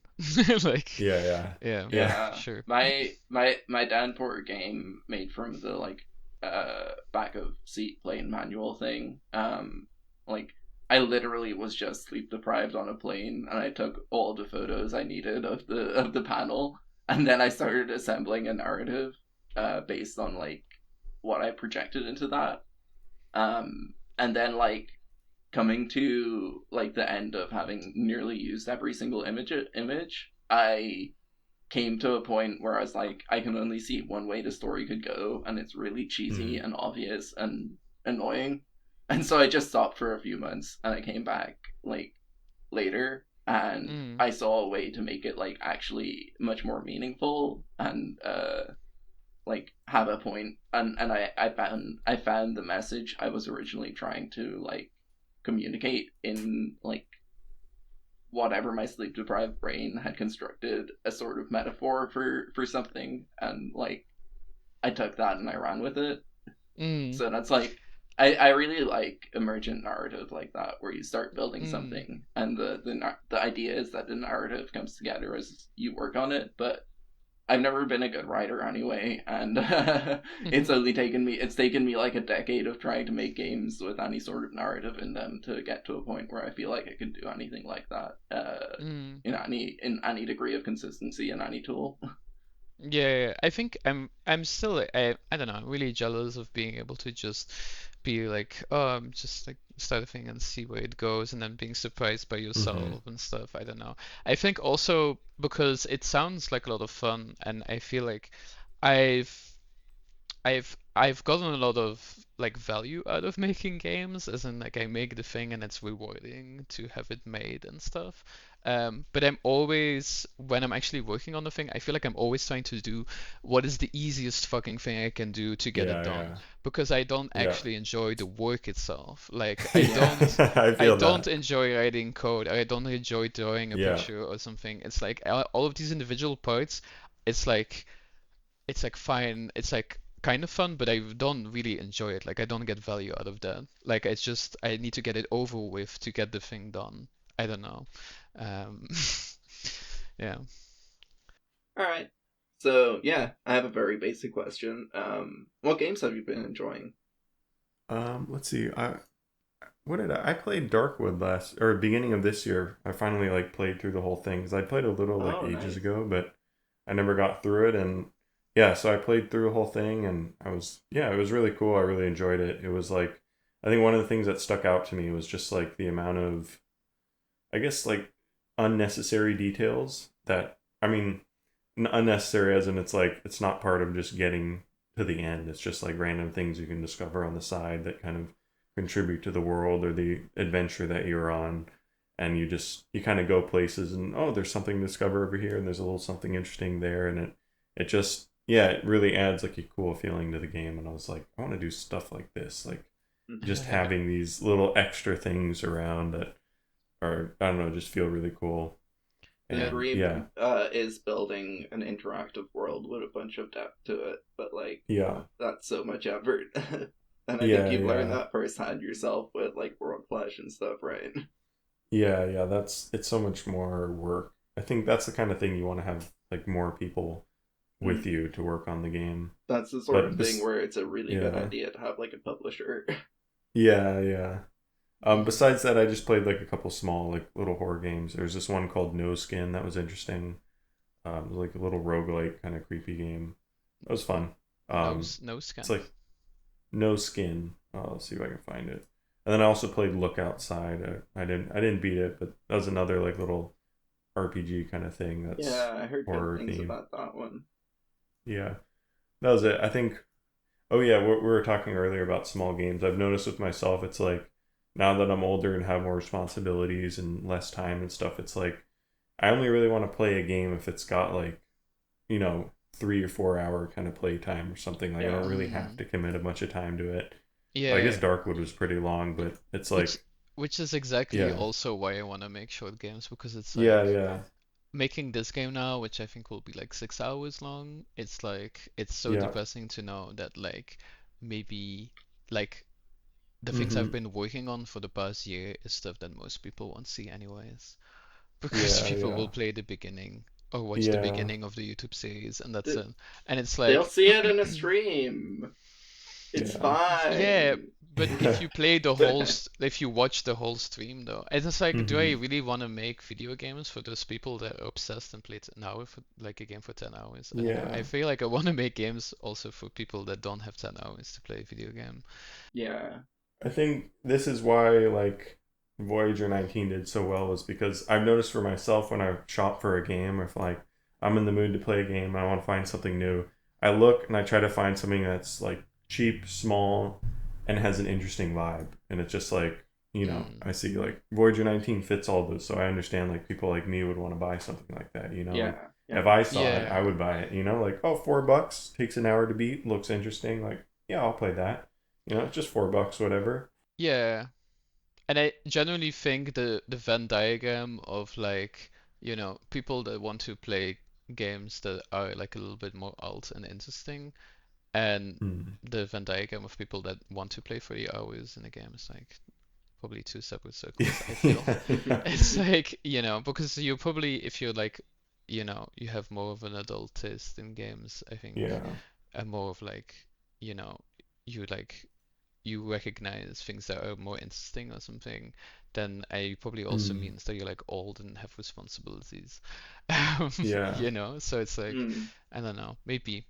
Like, Yeah, yeah, yeah, yeah, yeah. sure. My downpour game made from the like back of seat plane manual thing. Like I literally was just sleep deprived on a plane, and I took all the photos I needed of the panel, and then I started assembling a narrative based on like what I projected into that. And then like coming to like the end of having nearly used every single image, I came to a point where I was like, I can only see one way the story could go, and it's really cheesy mm, and obvious and annoying. And so I just stopped for a few months, and I came back like later, and Mm, I saw a way to make it like actually much more meaningful and like have a point. And I found the message I was originally trying to like communicate in like whatever my sleep deprived brain had constructed a sort of metaphor for something, and like I took that and I ran with it. mm, So that's like I really like emergent narrative like that, where you start building mm. something and the idea is that the narrative comes together as you work on it. But I've never been a good writer anyway, and it's taken me like a decade of trying to make games with any sort of narrative in them to get to a point where I feel like I can do anything like that. Mm. In any degree of consistency in any tool. Yeah, I think I'm still I don't know, I'm really jealous of being able to just be like, oh, just like start a thing and see where it goes, and then being surprised by Mm-hmm. yourself and stuff. I don't know. I think also because it sounds like a lot of fun, and I feel like I've I've gotten a lot of like value out of making games, as in like I make the thing and it's rewarding to have it made and stuff. But I'm always, when I'm actually working on the thing, I feel like I'm always trying to do what is the easiest fucking thing I can do to get it Yeah, done, yeah, because I don't yeah. actually enjoy the work itself. Like Yeah. I I feel don't that. enjoy writing code. I don't enjoy drawing a Yeah, picture or something. It's like all of these individual parts. It's like it's like fine, it's like kind of fun, but I don't really enjoy it. Like I don't get value out of that. Like it's just I need to get it over with to get the thing done. I don't know. Um, yeah. All right. So yeah, I have a very basic question. What games have you been enjoying? let's see. I played Darkwood last or beginning of this year. I finally like played through the whole thing because I played a little like Oh, ages nice. ago, but I never got through it. And yeah, so I played through the whole thing, and yeah, it was really cool. I really enjoyed it. It was like I think one of the things that stuck out to me was just like the amount of I guess like unnecessary details that I mean unnecessary as in it's like it's not part of just getting to the end. It's just like random things you can discover on the side that kind of contribute to the world or the adventure that you're on. And you kind of go places and oh, there's something to discover over here and there's a little something interesting there and it just yeah, it really adds like a cool feeling to the game. And I was like, I want to do stuff like this, like just having these little extra things around that are I don't know, just feel really cool. The Yeah. And dream yeah, is building an interactive world with a bunch of depth to it, but like yeah, that's so much effort. And I think yeah, you've learned yeah. that firsthand yourself with like World Flash and stuff, right? Yeah, yeah, that's it's so much more work. I think that's the kind of thing you want to have like more people with Mm. you to work on the game. That's the sort But of thing where it's a really good yeah, idea to have like a publisher. yeah, yeah. Mm. Besides that, I just played like a couple small like little horror games. There's this one called No Skin that was interesting. It was like a little roguelike kind of creepy game. That was fun. No It's skin. like No Skin. Let's see if I can find it. And then I also played Look Outside. I didn't beat it, but that was another like little RPG kind of thing that's Yeah, I heard good horror things themed. about that one. Yeah, that was it. I think. Oh yeah, we were talking earlier about small games. I've noticed with myself, it's like now that I'm older and have more responsibilities and less time and stuff, it's like I only really want to play a game if it's got like 3 or 4 hour kind of play time or something. Like I don't Yeah. really have Mm. to commit a bunch of time to it. I guess Yeah. Darkwood was pretty long, but it's Which like which is exactly yeah, also why I want to make short games, because it's yeah, like yeah, making this game now, which I think will be like 6 hours long. It's like it's so yeah. depressing to know that like maybe like the things I've Mm-hmm. been working on for the past year is stuff that most people won't see anyways. Because Yeah, people will yeah, play the beginning or watch the yeah, beginning of the YouTube series and that's Th- it. And it's They'll like see it in a stream. It's yeah. yeah, fine. but if you play the whole if you watch the whole stream though, and it's like, do I Mm-hmm. really want to make video games for those people that are obsessed and play an hour for like a game for 10 hours? I don't know. I Yeah. feel like I want to make games also for people that don't have 10 hours to play a video game. Yeah. I think this is why like Voyager 19 did so well is because I've noticed for myself when I shop for a game or if like I'm in the mood to play a game, I want to find something new. I look and I try to find something that's like cheap, small, and has an interesting vibe. And it's just like, Mm. I see like Voyager 19 fits all those, so I understand like people like me would want to buy something like that. Like Yeah. if Yeah. I saw it, I Yeah. would buy it, like, oh, $4 takes an hour to beat, looks interesting, like, yeah, I'll play that. It's just $4, whatever. Yeah. And I genuinely think the Venn diagram of like, people that want to play games that are like a little bit more alt and interesting, and Hmm. the Venn diagram of people that want to play 30 hours in a game is like probably two separate circles, I feel. Yeah. It's like, because you probably, if you're like, you have more of an adult taste in games, I think, Yeah. and more of like, you know, you like you recognize things that are more interesting or something, then it probably also Mm. means that you're like old and have responsibilities. Yeah. So it's like, Mm. I don't know, maybe.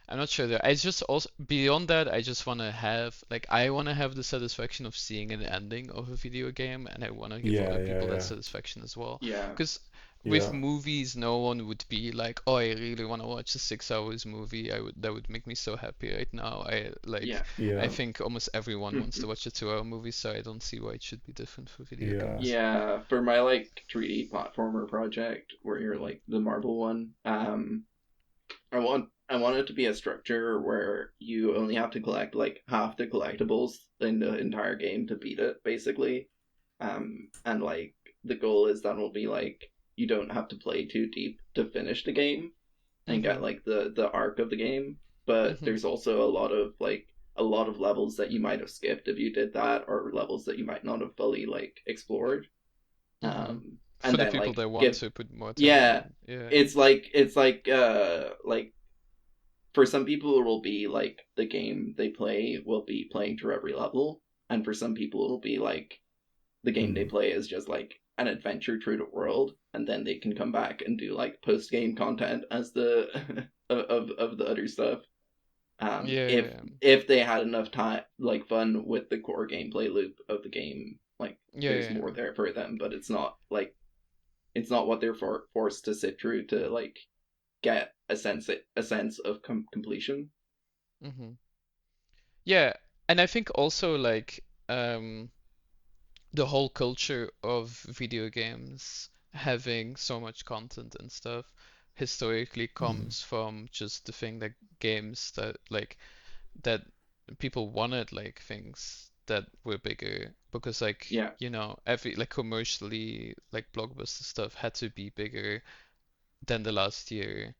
I'm not sure that I just also beyond that I just want to have like I want to have the satisfaction of seeing an ending of a video game, and I want to give Yeah, other yeah, people that yeah. satisfaction as well. Yeah. Because with Yeah. movies, no one would be like, oh, I really want to watch a 6 hours movie. I would That would make me so happy right now. Yeah. I Yeah. think almost everyone wants to watch a 2 hour movie, so I don't see why it should be different for video Yeah. games. Yeah, for my like 3D platformer project where you're like the marble one, I want it to be a structure where you only have to collect like half the collectibles in the entire game to beat it, basically. And like the goal is that will be like you don't have to play too deep to finish the game and get Mhm. like the arc of the game. But Mhm. there's also a lot of levels that you might have skipped if you did that, or levels that you might not have fully like explored. Mhm. For And the then people like that want give to put more time yeah, in. Yeah. it's like for some people it will be like the game they play will be playing through every level, and for some people it'll be like the game they Mm. play is just like an adventure through the world, and then they can come back and do like post game content as the of the other stuff. Yeah. If they had enough time, like fun with the core gameplay loop of the game, like Yeah. there's Yeah. more there for them, but it's not what they're forced to sit through to like get a sense of completion. Mhm. Yeah, and I think also like the whole culture of video games having so much content and stuff historically Mm. comes from just the thing that games that like that people wanted like things that were bigger because like Yeah, every like commercially like blockbuster stuff had to be bigger than the last year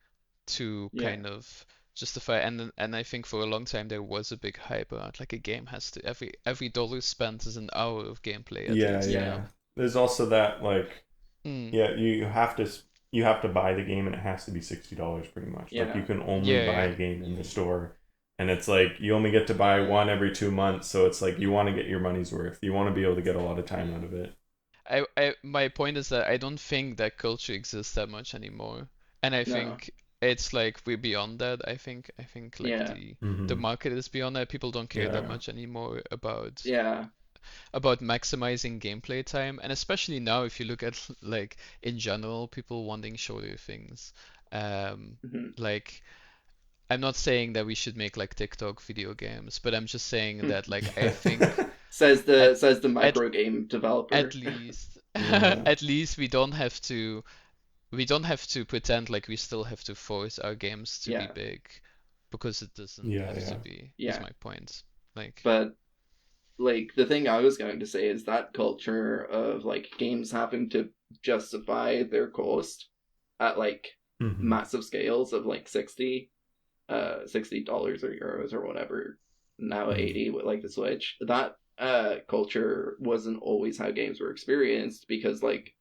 to yeah, kind of justify, and I think for a long time there was a big hype about like a game has to every dollar spent is an hour of gameplay at Yeah, least, yeah, yeah. There's also that like Mm. yeah, you have to buy the game and it has to be $60 pretty much. Like you yeah, can only buy Yeah, a game in the store and it's like you only get to buy one every 2 months, so it's like you want to get your money's worth. You want to be able to get a lot of time out of it. my point is that I don't think that culture exists that much anymore, and I no, think it's like we're beyond that. I think like yeah, the Mm-hmm. market is beyond that. People don't care that Yeah. much anymore yeah, about maximizing gameplay time, and especially now if you look at like in general people wanting shorter things. Um, mhm. like I'm not saying that we should make like TikTok video games, but I'm just saying that like I think at Says the at micro game at developer. least Yeah. at least we don't have to pretend like we still have to force our games to be Yeah, big because it doesn't Yeah, have to yeah. be, is yeah, my point. Like, but like the thing I was going to say is that culture of like games having to justify their cost at like Mm-hmm. massive scales of like $60 or euros or whatever, now Mm. 80 with like the Switch. That culture wasn't always how games were experienced, because like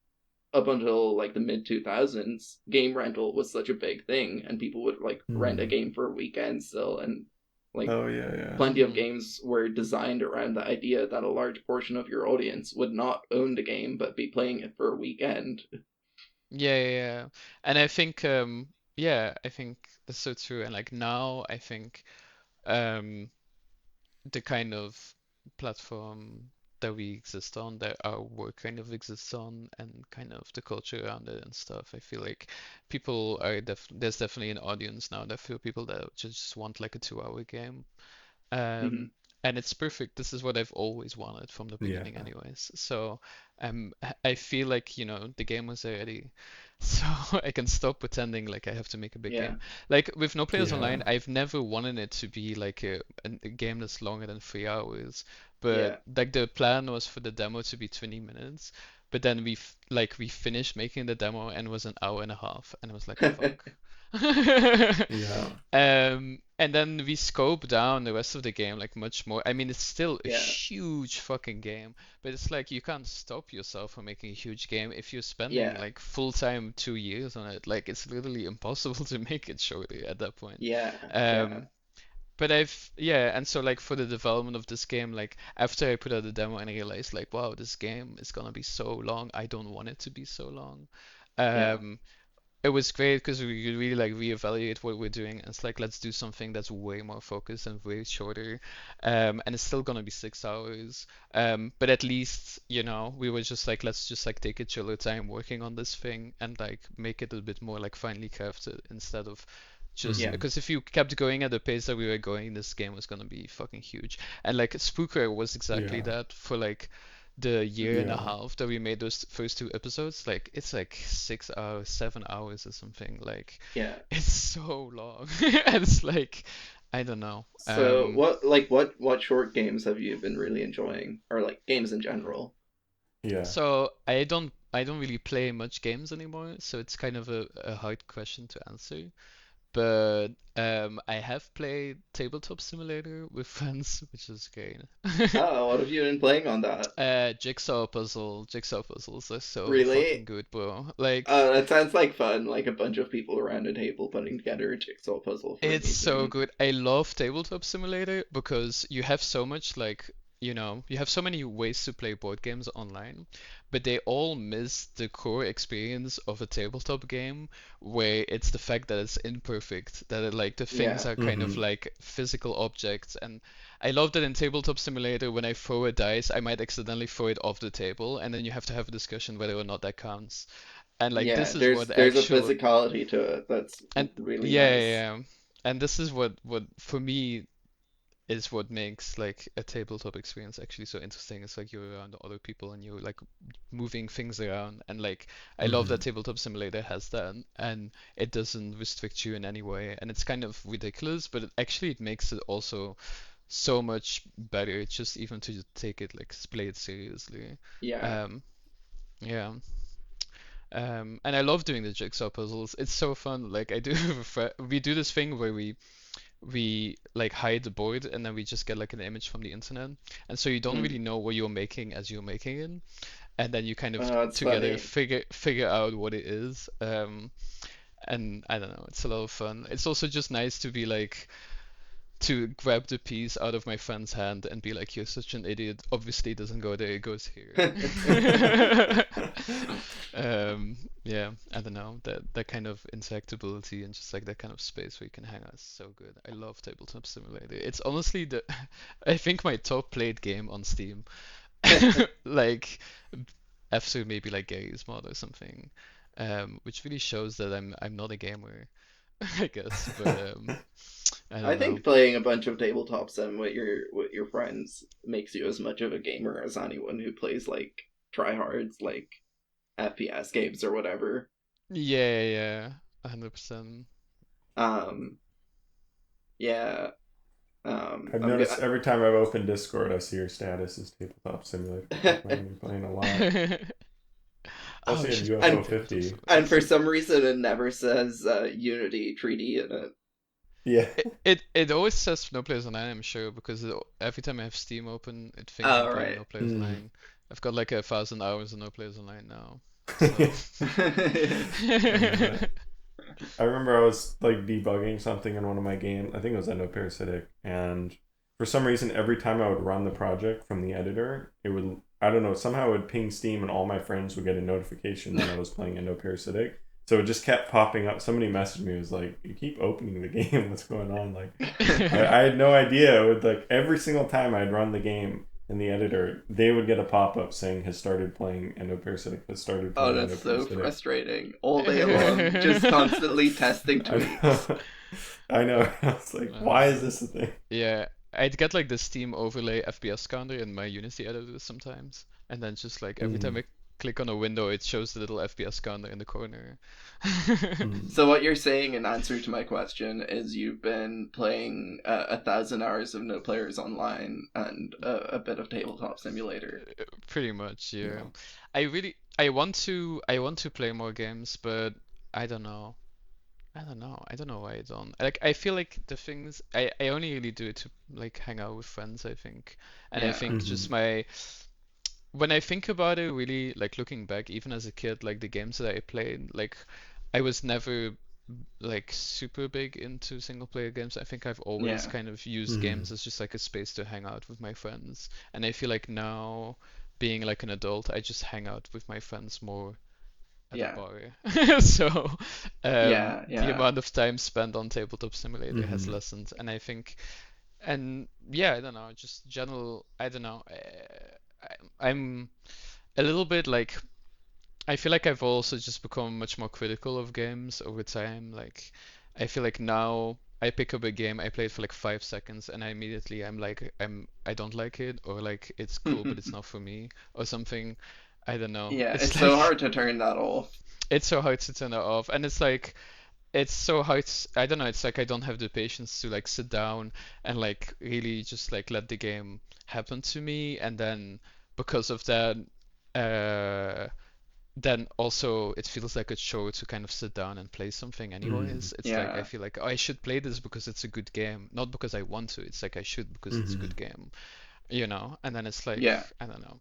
up until like the mid 2000s, game rental was such a big thing, and people would like rent a Mm. game for a weekend still, and like Oh yeah, yeah. plenty of mhm. games were designed around the idea that a large portion of your audience would not own the game but be playing it for a weekend. Yeah. And I think that's so true. And like now, I think um, the kind of platform that we exist on, that our work kind of exists on, and kind of the culture around it and stuff. I feel like there's definitely an audience now that feel people that just want like a 2 hour game. Mm-hmm. Um, and it's perfect. This is what I've always wanted from the Yeah. beginning, anyways. So, I feel like, the game was already, so I can stop pretending like I have to make a big Yeah, game. Like with No Players Yeah. Online, I've never wanted it to be like a game that's longer than 3 hours. But yeah, like the plan was for the demo to be 20 minutes. But then we finished making the demo and it was an hour and a half, and I was like, fuck. Yeah. And then we scope down the rest of the game like much more. I mean, it's still a yeah, huge fucking game, but it's like you can't stop yourself from making a huge game if you're spending yeah, like full time 2 years on it. Like it's literally impossible to make it shorter at that point. yeah, yeah, Um, But yeah, and so like for the development of this game, like after I put out the demo and I realized like, wow, this game is gonna be so long. I don't want it to be so long. Yeah. Um, it was great because we could really like reevaluate what we're doing. And it's like let's do something that's way more focused and way shorter. And it's still gonna be 6 hours. But at least, we were just like let's just like take a chiller time working on this thing and like make it a bit more like finely crafted instead of just Yeah. Mm-hmm. because if you kept going at the pace that we were going, this game was gonna be fucking huge. And like Spooker was exactly Yeah. that for like the year and a Yeah. half that we made those first two episodes, like it's like 6 hours, 7 hours or something. Like Yeah. it's so long. And it's like I don't know. So what short games have you been really enjoying, or like games in general? Yeah. So I don't really play much games anymore, so it's kind of a hard question to answer. But I have played Tabletop Simulator with friends, which is great. Oh, what have you been playing on that? Jigsaw puzzles are so fucking Really? good, bro. Like, That sounds like fun, like a bunch of people around a table putting together a jigsaw puzzle for a it's so meeting. good. I love Tabletop Simulator because you have so much like, you have so many ways to play board games online, but they all miss the core experience of a tabletop game where it's the fact that it's imperfect, that like the things Yeah. are kind of Mm-hmm. like physical objects. And I love that in Tabletop Simulator, when I throw a dice, I might accidentally throw it off the table, and then you have to have a discussion whether or not that counts. And like Yeah, this is what there's a actual physicality to it that's and really yeah, yeah, nice. yeah. And this is what for me is what makes like a tabletop experience actually so interesting. It's like you're around other people and you're like moving things around, and like I love that Mm-hmm. Tabletop Simulator has that, and it doesn't restrict you in any way. And it's kind of ridiculous, but it makes it also so much better. It's just even to take it like play it seriously. Yeah. Um, yeah. And I love doing the jigsaw puzzles. It's so fun. Like I do, we do this thing where we like hide the board and then we just get like an image from the internet, and so you don't Mm. really know what you're making as you're making it, and then you kind of Oh, that's together funny. figure out what it is. And I don't know, it's a lot of fun. It's also just nice to be like to grab the piece out of my friend's hand and be like, "You're such an idiot. Obviously, it doesn't go there. It goes here." Yeah, I don't know. That kind of interactability and just like that kind of space where you can hang out is so good. I love Tabletop Simulator. It's honestly I think my top played game on Steam. Like after maybe like Gary's Mod or something. Which really shows that I'm not a gamer, I guess. But I I don't know. think playing a bunch of tabletop sim with your friends makes you as much of a gamer as anyone who plays like tryhards like FPS games or whatever. Yeah, yeah, 100%. Um, yeah. I've I'm noticed good. every time I've opened Discord, I see your status as Tabletop Simulator. Like, man, you're playing a lot. Oh, we Especially in should play and UFO Tabletop 50. Simulator. and It's for so some good. reason it never says Unity 3D in it. Yeah. It always says no players online, I'm sure, because every time I have Steam open, it thinks I'm All playing right. no players Mm. online. I've got like 1,000 hours of no players online now. So. I bet. I remember I was like debugging something in one of my games. I think it was Endoparasitic, and for some reason, every time I would run the project from the editor, it would, I don't know, somehow it would ping Steam, and all my friends would get a notification that I was playing Endoparasitic. So it just kept popping up. Somebody messaged me, was like, "You keep opening the game. What's going on?" Like, I had no idea. It would like every single time I'd run the game in the editor, they would get a pop up saying has started playing Endoparasitic, has started Oh, playing that's so Endoparasitic. frustrating. All day long, just constantly testing I tweaks. know. I know. I was like, why is Um, this a thing? yeah, I'd get like the Steam overlay FPS counter in my Unity editor sometimes, and then just like every time Mm, I click on a window, it shows the little FPS counter in the corner. mm. So what you're saying in answer to my question is you've been playing 1,000 hours of no players online and a bit of tabletop simulator. Pretty much, yeah. Yeah. I want to play more games, but I don't know. I don't know why I don't. Like I feel like the things I only really do it to like hang out with friends, I think. And I Yeah. think just Hmm. my when I think about it really like looking back, even as a kid, like the games that I played, like I was never like super big into single player games. I think I've always Yeah. kind of used games as just like a space to hang out with my friends. And I feel like now, being like an adult, I just hang out with my friends more at a Yeah. bar. So Yeah. the Yeah. amount of time spent on Tabletop Simulator has Mm-hmm. lessened. And I think, and yeah, I don't know, just general, I don't know. I'm a little bit like, I feel like I've also just become much more critical of games over time. Like, I feel like now I pick up a game, I play it for like 5 seconds, and I'm like, I don't like it, or like it's cool but it's not for me, or something. I don't know. Yeah, It's it's so like hard to turn that off. it's so hard to turn it off, and it's like it's so hard. I don't know. It's like I don't have the patience to like sit down and like really just like let the game happen to me, and then because of that, uh, then also it feels like a chore to kind of sit down and play something Mm-hmm. anyways. It's like I Yeah. feel like, oh, I should play this because it's a good game, not because I want to. It's like I should because it's a Mm-hmm. good game, you know? And then it's like, Yeah. I don't know.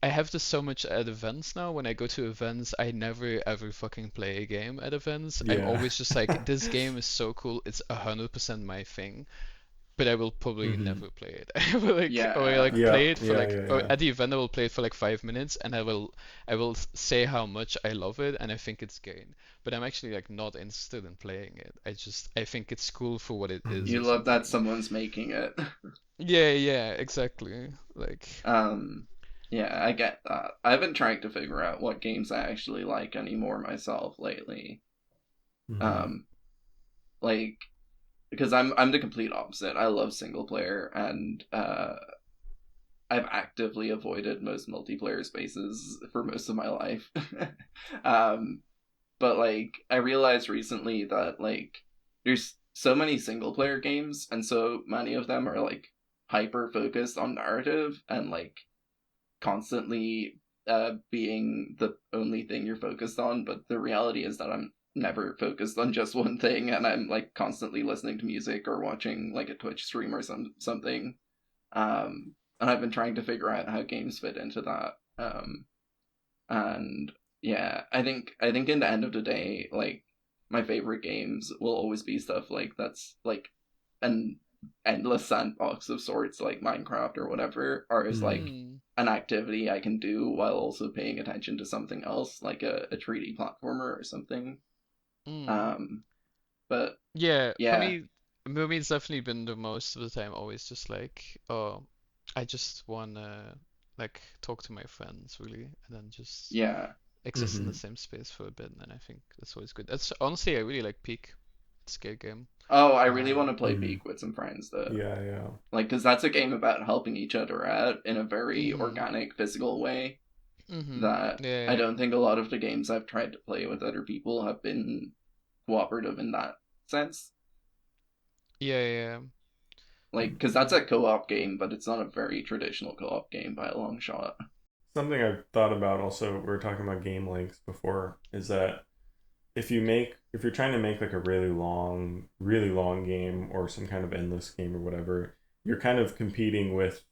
I have this so much at events now. When I go to events, I never ever fucking play a game at events. I'm Yeah. always just like, this game is so cool, it's 100% my thing, but I will probably Mm-hmm. never play it. I will like, or I like Yeah. Yeah, play it for yeah, like, yeah, or yeah. at the event I will play it for like 5 minutes, and I will say how much I love it and I think it's great. But I'm actually like not interested in playing it. I think it's cool for what it is Mm-hmm. You or love that something. someone's making it. Yeah, yeah, exactly. Like, Um, yeah, I get that. I've been trying to figure out what games I actually like anymore myself lately. Mm-hmm. Um, like because I'm the complete opposite. I love single player, and I've actively avoided most multiplayer spaces for most of my life. um, but like I realized recently that like there's so many single player games, and so many of them are like hyper focused on narrative and like constantly being the only thing you're focused on. But the reality is that I'm never focused on just one thing, and I'm like constantly listening to music or watching like a Twitch stream or something. And I've been trying to figure out how games fit into that. And yeah, I think in the end of the day, like my favorite games will always be stuff like that's like an endless sandbox of sorts, like Minecraft or whatever, or is Mm-hmm. like mm, an activity I can do while also paying attention to something else, like a 3D platformer or something. mm. Um, but Yeah, yeah, for me, it's definitely been the most of the time always just like, oh, I just wanna like talk to my friends really, and then just yeah. exist in the Mm-hmm. same space for a bit, and I think that's always good. That's honestly, I really like Peak. It's a good game. Oh, I really Um, want to play Mm-hmm. Peak with some friends though. Yeah, yeah. Like, because that's a game about helping each other out in a very mhm, organic, physical way mhm, that I yeah, don't think a lot of the games I've tried to play with other people have been cooperative in that sense. yeah, yeah, Like, because that's a co op game, but it's not a very traditional co op game by a long shot. Something I've thought about also, we were talking about game lengths before, is that if you're trying to make like a really long game or some kind of endless game or whatever, you're kind of competing with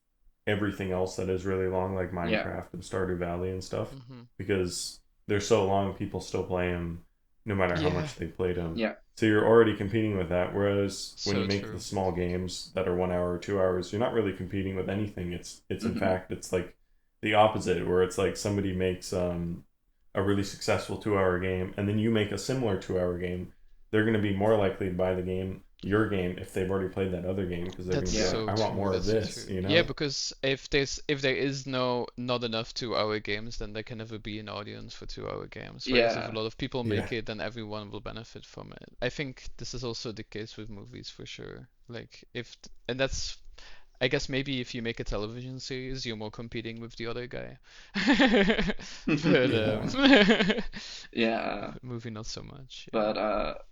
everything else that is really long, like Yeah, Minecraft and Stardew Valley and stuff, mhm, because they're so long, people still play them no matter how yeah, much they played them. yeah. So you're already competing with that. Whereas when you so make the true. small games that are 1 hour or 2 hours, you're not really competing with anything. It's in Hmm. fact it's like the opposite, where it's like somebody makes a really successful 2 hour game, and then you make a similar 2 hour game. They're going to be more likely to buy the game, your game, if they've already played that other game, because they're going That's to be Yeah, like, so I want true. more of That's so this, true. you Yeah, know? because if there is not enough 2 hour games, then there can never be an audience for 2 hour games. Whereas if a yeah, lot of people Yeah. make it, then everyone will benefit from it. I think this is also the case with movies for sure. Like and that's, I guess maybe if you make a television series, you're more competing with the other guy. But Yeah. yeah. movie not so much. Yeah. But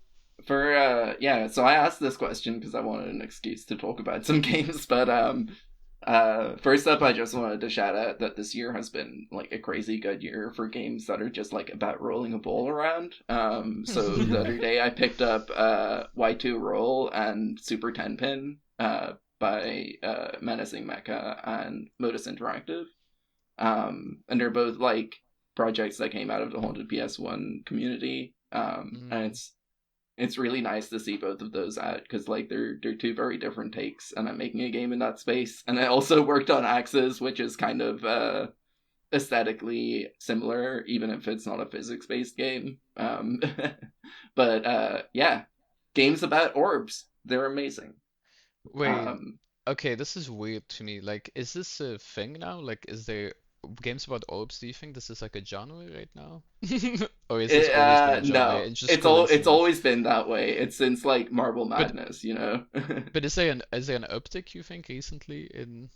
for yeah, so I asked this question because I wanted an excuse to talk about some games. But first up, I just wanted to shout out that this year has been like a crazy good year for games that are just like about rolling a ball around. So the other day I picked up Y2 Roll and Super Tenpin by Menacing Mecha and Modus Interactive. And they're both like projects that came out of the Haunted PS1 community. And Mm. it's really nice to see both of those out because like they're two very different takes, and I'm making a game in that space. And I also worked on Axis, which is kind of aesthetically similar, even if it's not a physics based game. But yeah, games about orbs, they're amazing. Wait, Um, okay, this is weird to me. Like, is this a thing now? Like, is there games about orbs? Do you think this is like a genre right now? Or is this always been a genre no, and just it's coincidence? always been that way. It's since like Marble But Madness, you know. but is there an uptick you think recently in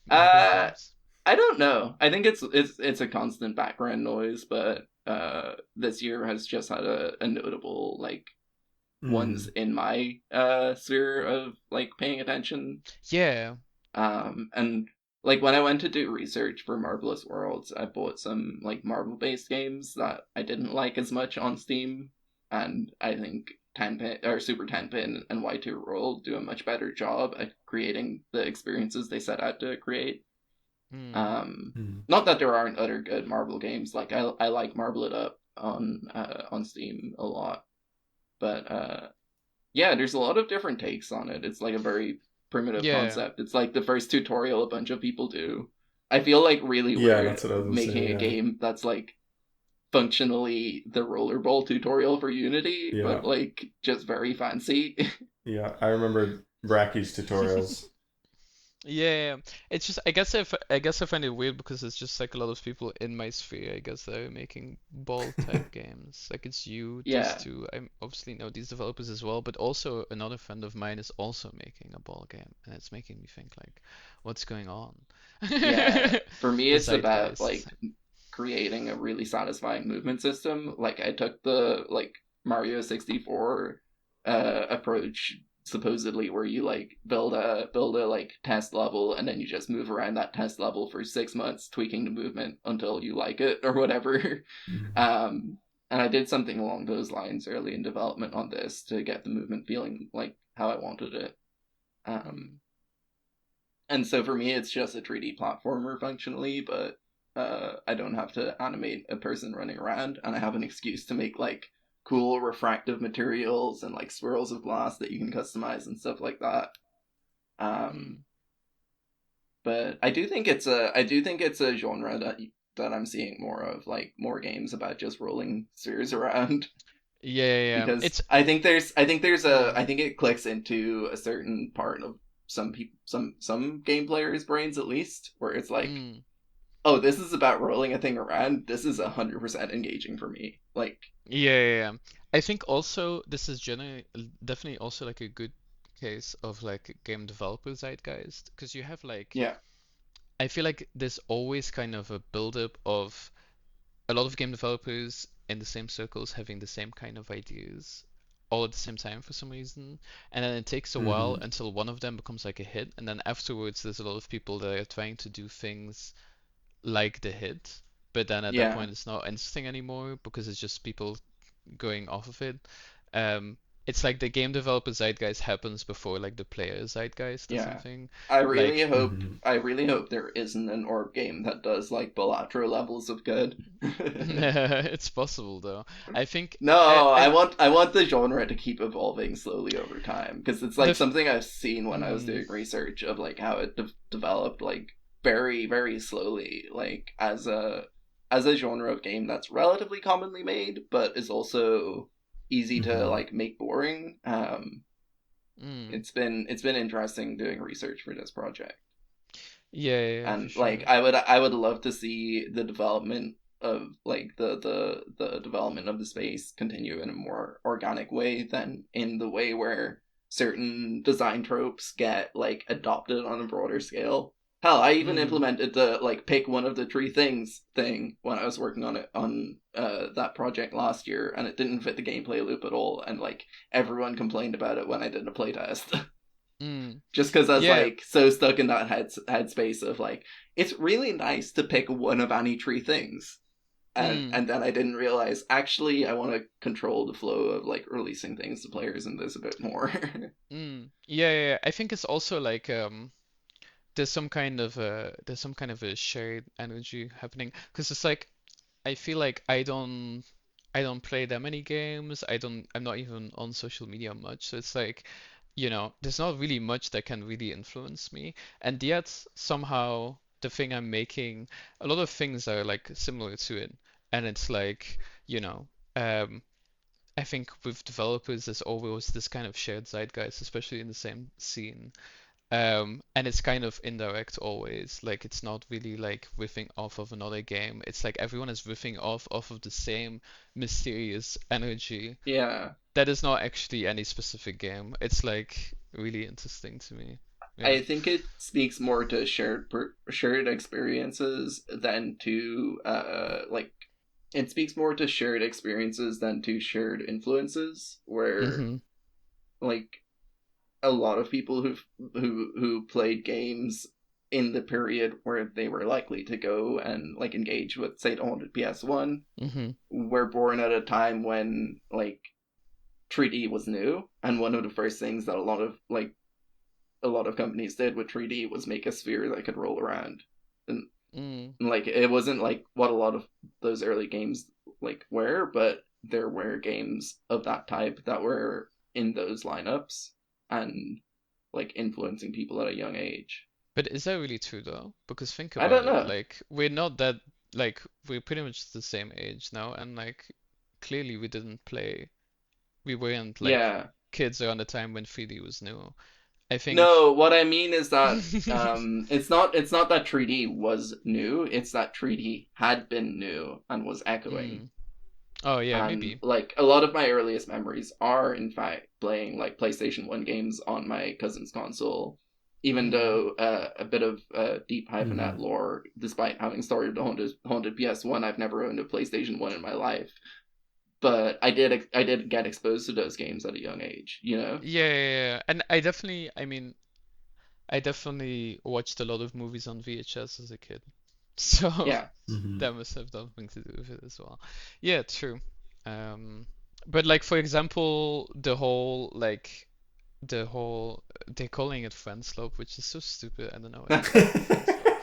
Marble uh, games? I don't know. I think it's a constant background noise, but this year has just had a notable like ones Mm. in my sphere of like paying attention. Yeah. And like when I went to do research for Marvelous Worlds, I bought some like Marvel based games that I didn't like as much on Steam, and I think 10-pin or Super 10-pin and Y2 Roll do a much better job at creating the experiences they set out to create. Hmm. Um, Mm. Not that there aren't other good Marvel games. Like I like Marble It Up on Steam a lot, but yeah, there's a lot of different takes on it. It's like a very primitive Yeah. concept. It's like the first tutorial a bunch of people do. I feel like really Yeah, weird that's what I was gonna making say. a Yeah, game that's like functionally the rollerball tutorial for Unity, yeah, but like just very fancy. yeah. I remember Bracky's tutorials. Yeah, it's just I guess I find it weird because it's just like a lot of people in my sphere, I guess, that are making ball type games. Like it's you, these Yeah, two. I obviously know these developers as well, but also another friend of mine is also making a ball game, and it's making me think like, what's going on? yeah. For me, The it's about zeitgeist. like creating a really satisfying movement system. Like I took the like Mario 64 approach supposedly where you like build a like test level and then you just move around that test level for 6 months tweaking the movement until you like it or whatever. Mm. um and I did something along those lines early in development on this to get the movement feeling like how I wanted it. um and so for me, it's just a 3D platformer functionally, but I don't have to animate a person running around, and I have an excuse to make like cool refractive materials and like swirls of glass that you can customize and stuff like that. Um, Mm. but I do think it's a genre that I'm seeing more of, like more games about just rolling spheres around. Yeah, yeah, yeah. Because It's I mm, think it clicks into a certain part of some people, some game players' brains at least, where it's like, mm. oh, this is about rolling a thing around. This is 100% engaging for me. Like, Yeah, yeah, yeah. I think also this is generally definitely also like a good case of like game developer zeitgeist because you have like yeah, I feel like there's always kind of a buildup of a lot of game developers in the same circles having the same kind of ideas all at the same time for some reason. And then it takes a while Hmm. until one of them becomes like a hit. And then afterwards, there's a lot of people that are trying to do things like the hit. But then at that yeah, point, it's not interesting anymore because it's just people going off of it. Um, it's like the game developer zeitgeist happens before like the player zeitgeist or yeah. something. I really Like hope Hmm. I really hope there isn't an orb game that does like Balatro levels of good. it's possible though. I think No, I I want the genre to keep evolving slowly over time because it's the like f- something I've seen when I was mm, doing research of like how it developed like very very slowly, like as a genre of game that's relatively commonly made but is also easy to Hmm. like make boring. mm, It's been interesting doing research for this project. yeah, yeah, yeah, for And like sure. I would love to see the development of like the development of the space continue in a more organic way than in the way where certain design tropes get like adopted on a broader scale. Hell, I even Mm, implemented the like pick one of the three things thing when I was working on it on that project last year, and it didn't fit the gameplay loop at all, and like everyone complained about it when I did a playtest. mm, Just because I was yeah, like so stuck in that headspace of like it's really nice to pick one of any three things, and mm, and then I didn't realize actually I want to control the flow of like releasing things to players in this a bit more. yeah, yeah, yeah. I think it's also like there's some kind of a shared energy happening because it's like I feel like I don't. I don't play that many games. I'm not even on social media much. So it's like, there's not really much that can really influence me. And yet somehow the thing I'm making, a lot of things are like similar to it. And it's like, you know, um, I think with developers, there's always this kind of shared zeitgeist, especially in the same scene. And it's kind of indirect always. Like it's not really like riffing off of another game. It's like everyone is riffing off of the same mysterious energy Yeah. that is not actually any specific game. It's like really interesting to me. Yeah. I think it speaks more to shared experiences than to like it speaks more to shared experiences than to shared influences, where Mm-hmm. like a lot of people who played games in the period where they were likely to go and like engage with, say, the haunted PS1 Mm-hmm. were born at a time when like 3D was new, and one of the first things that a lot of companies did with 3D was make a sphere that could roll around. And, Mm. and like it wasn't like what a lot of those early games like were, but there were games of that type that were in those lineups and like influencing people at a young age. But is that really true though? Because think I about don't it. know. Like we're not that like we're pretty much the same age now, and like clearly we didn't play. We weren't like Yeah. kids around the time when 3D was new. I think. No, what I mean is that it's not that 3D was new, it's that 3D had been new and was echoing. Mm. Oh yeah, And maybe. like a lot of my earliest memories are in fact playing like PlayStation 1 games on my cousin's console, even Mm. though a bit of deep Hyphinett Hmm. lore, despite having started the haunted PS1, I've never owned a PlayStation 1 in my life. But I did get exposed to those games at a young age, you know? Yeah, yeah, yeah. And I mean, I definitely watched a lot of movies on VHS as a kid. So Yeah. Hmm. that must have something to do with it as well. Yeah, true. Um, but like for example, the whole they're calling it friends love, which is so stupid. I don't know. I don't like friends love.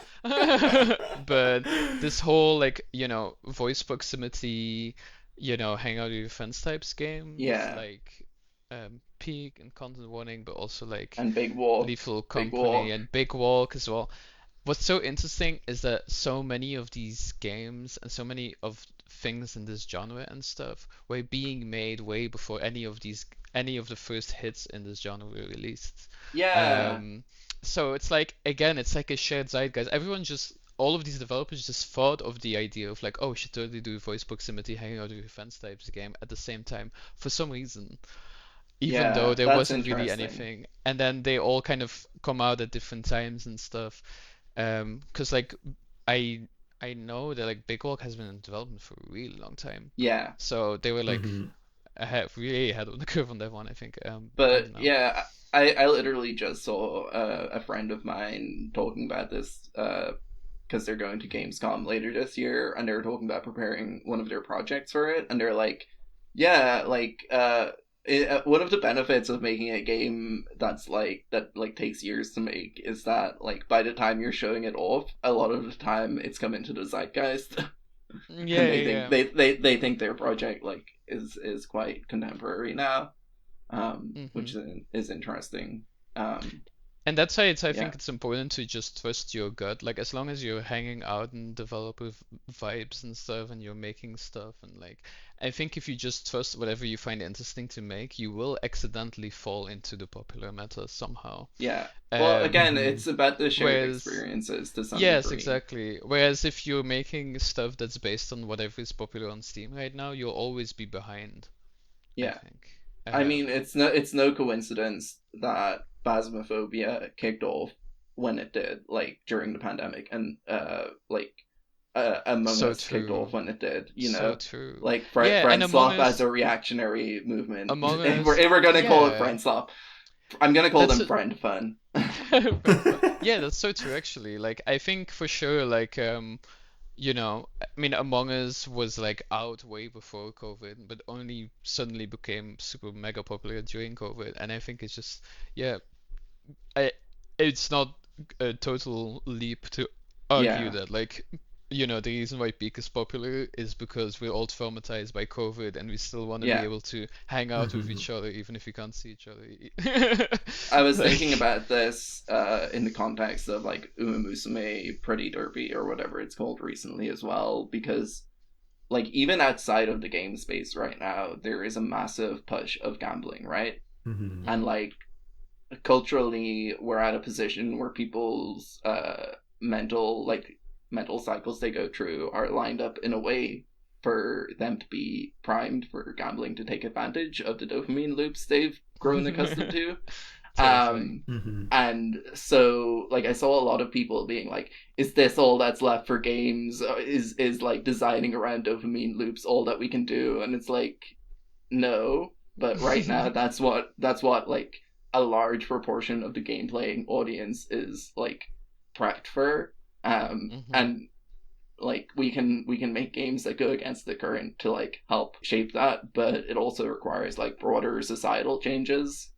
But this whole like, voice proximity, hang out with your friends types games Yeah. like Peak and Content Warning, but also like And Big Walk. Lethal Big Company Walk. and Big Walk as well. What's so interesting is that so many of these games and so many of things in this genre and stuff were being made way before any of the first hits in this genre were released. Yeah. Um, so it's like again, it's like a shared zeitgeist. All of these developers just thought of the idea of like, oh, we should totally do voice proximity, hanging out with your friends types game at the same time for some reason, even though Yeah. there That's wasn't really interesting. anything. And then they all kind of come out at different times and stuff. 'Cause like I I know that like Big Walk has been in development for a really long time. Yeah. So they were like Hmm. really ahead of the curve on that one, I think. I But don't know. yeah, I literally just saw a friend of mine talking about this because they're going to Gamescom later this year, and they were talking about preparing one of their projects for it, and they're like, yeah, like one of the benefits of making a game that takes years to make is that like by the time you're showing it off, a lot of the time it's come into the zeitgeist, and Yeah, they yeah, think yeah. they think their project like is quite contemporary now, hmm which is interesting. And that's why I Yeah, think it's important to just trust your gut. Like as long as you're hanging out and developer vibes and stuff and you're making stuff and like I think if you just trust whatever you find interesting to make, you will accidentally fall into the popular meta somehow. yeah. Well, Um, again, Hmm. it's about the shared whereas experiences to some yes, degree. exactly. Whereas if you're making stuff that's based on whatever is popular on Steam right now, you'll always be behind, I Yeah, think. I mean, Um, it's no coincidence that Phasmophobia kicked off when it did, like during the pandemic, and Among so Us kicked off true. when it did. You So know, true. like Yeah, and Friend Slop as a reactionary movement. Among If Us, we're gonna call it yeah. Friend Slop, I'm gonna call That's them a, Friend Fun. Friends fun. Yeah, that's so true actually. Like I think for sure like I mean Among Us was like out way before COVID, but only suddenly became super mega popular during COVID. And I think it's just yeah, I it's not a total leap to argue Yeah, that like the reason why Peak is popular is because we're all traumatized by COVID and we still want to be Yeah. able to hang out with Mhm. each other even if we can't see each other. I was thinking Like, about this in the context of like Uma Musume Pretty Derby or whatever it's called recently as well, because like even outside of the game space right now, there is a massive push of gambling, right? Mhm. And like culturally, we're at a position where people's mental cycles they go through are lined up in a way for them to be primed for gambling to take advantage of the dopamine loops they've grown accustomed to. terrifying. Um, Mhm. and so like I saw a lot of people being like, is this all that's left for games? Is like designing around dopamine loops all that we can do? And it's like, no, but right now that's what like a large proportion of the game playing audience is like prepped for. Hmm. And like we can make games that go against the current to like help shape that, but it also requires like broader societal changes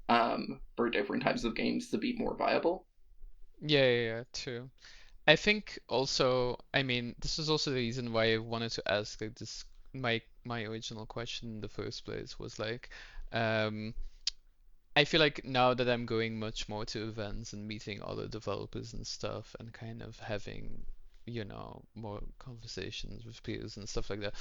for different types of games to be more viable. Yeah, yeah, yeah, true. I think also, I mean, this is also the reason why I wanted to ask like this. My original question in the first place was like, um, I feel like now that I'm going much more to events and meeting other developers and stuff and kind of having, more conversations with peers and stuff like that,